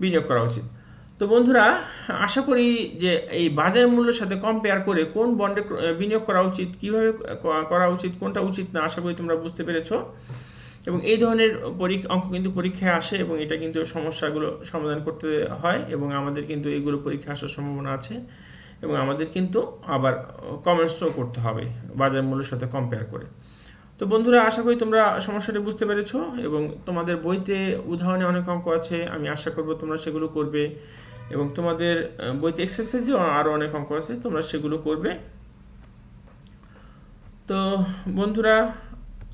বিনিয়োগ করা উচিত। তো বন্ধুরা, আশা করি যে এই বাজার মূল্যের সাথে কম্পেয়ার করে কোন বন্ডে বিনিয়োগ করা উচিত, কিভাবে করা উচিত, কোনটা উচিত না, আশা করি তোমরা বুঝতে পেরেছো। এবং এই ধরনের অঙ্ক কিন্তু পরীক্ষায় আসে এবং এটা কিন্তু সমস্যাগুলো সমাধান করতে হয় এবং আমাদের কিন্তু এইগুলো পরীক্ষা আসার সম্ভাবনা আছে এবং আমাদের কিন্তু আবার কমেন্টসও করতে হবে বাজার মূল্যের সাথে কম্পেয়ার করে। তো বন্ধুরা, আশা করি তোমরা সমস্যাটি বুঝতে পেরেছো এবং তোমাদের বইতে উদাহরণে অনেক অঙ্ক আছে, আমি আশা করব তোমরা সেগুলো করবে এবং তোমাদের বইতে এক্সারসাইজেও আরও অনেক অঙ্ক আছে, তোমরা সেগুলো করবে। তো বন্ধুরা,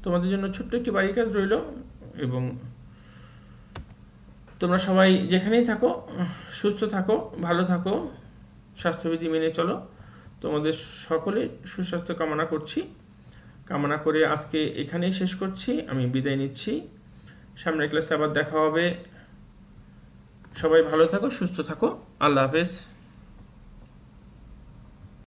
তোমাদের জন্য ছোট্ট একটি বাড়ির কাজ রইল এবং তোমরা সবাই যেখানেই থাকো সুস্থ থাকো, ভালো থাকো, স্বাস্থ্যবিধি মেনে চলো। তোমাদের সকলে সুস্বাস্থ্য কামনা করছি, কামনা করে আজকে এখানেই শেষ করছি, আমি বিদায় নিচ্ছি। সামনের ক্লাসে আবার দেখা হবে। সবাই ভালো থাকো, সুস্থ থাকো, আল্লাহ হাফেজ।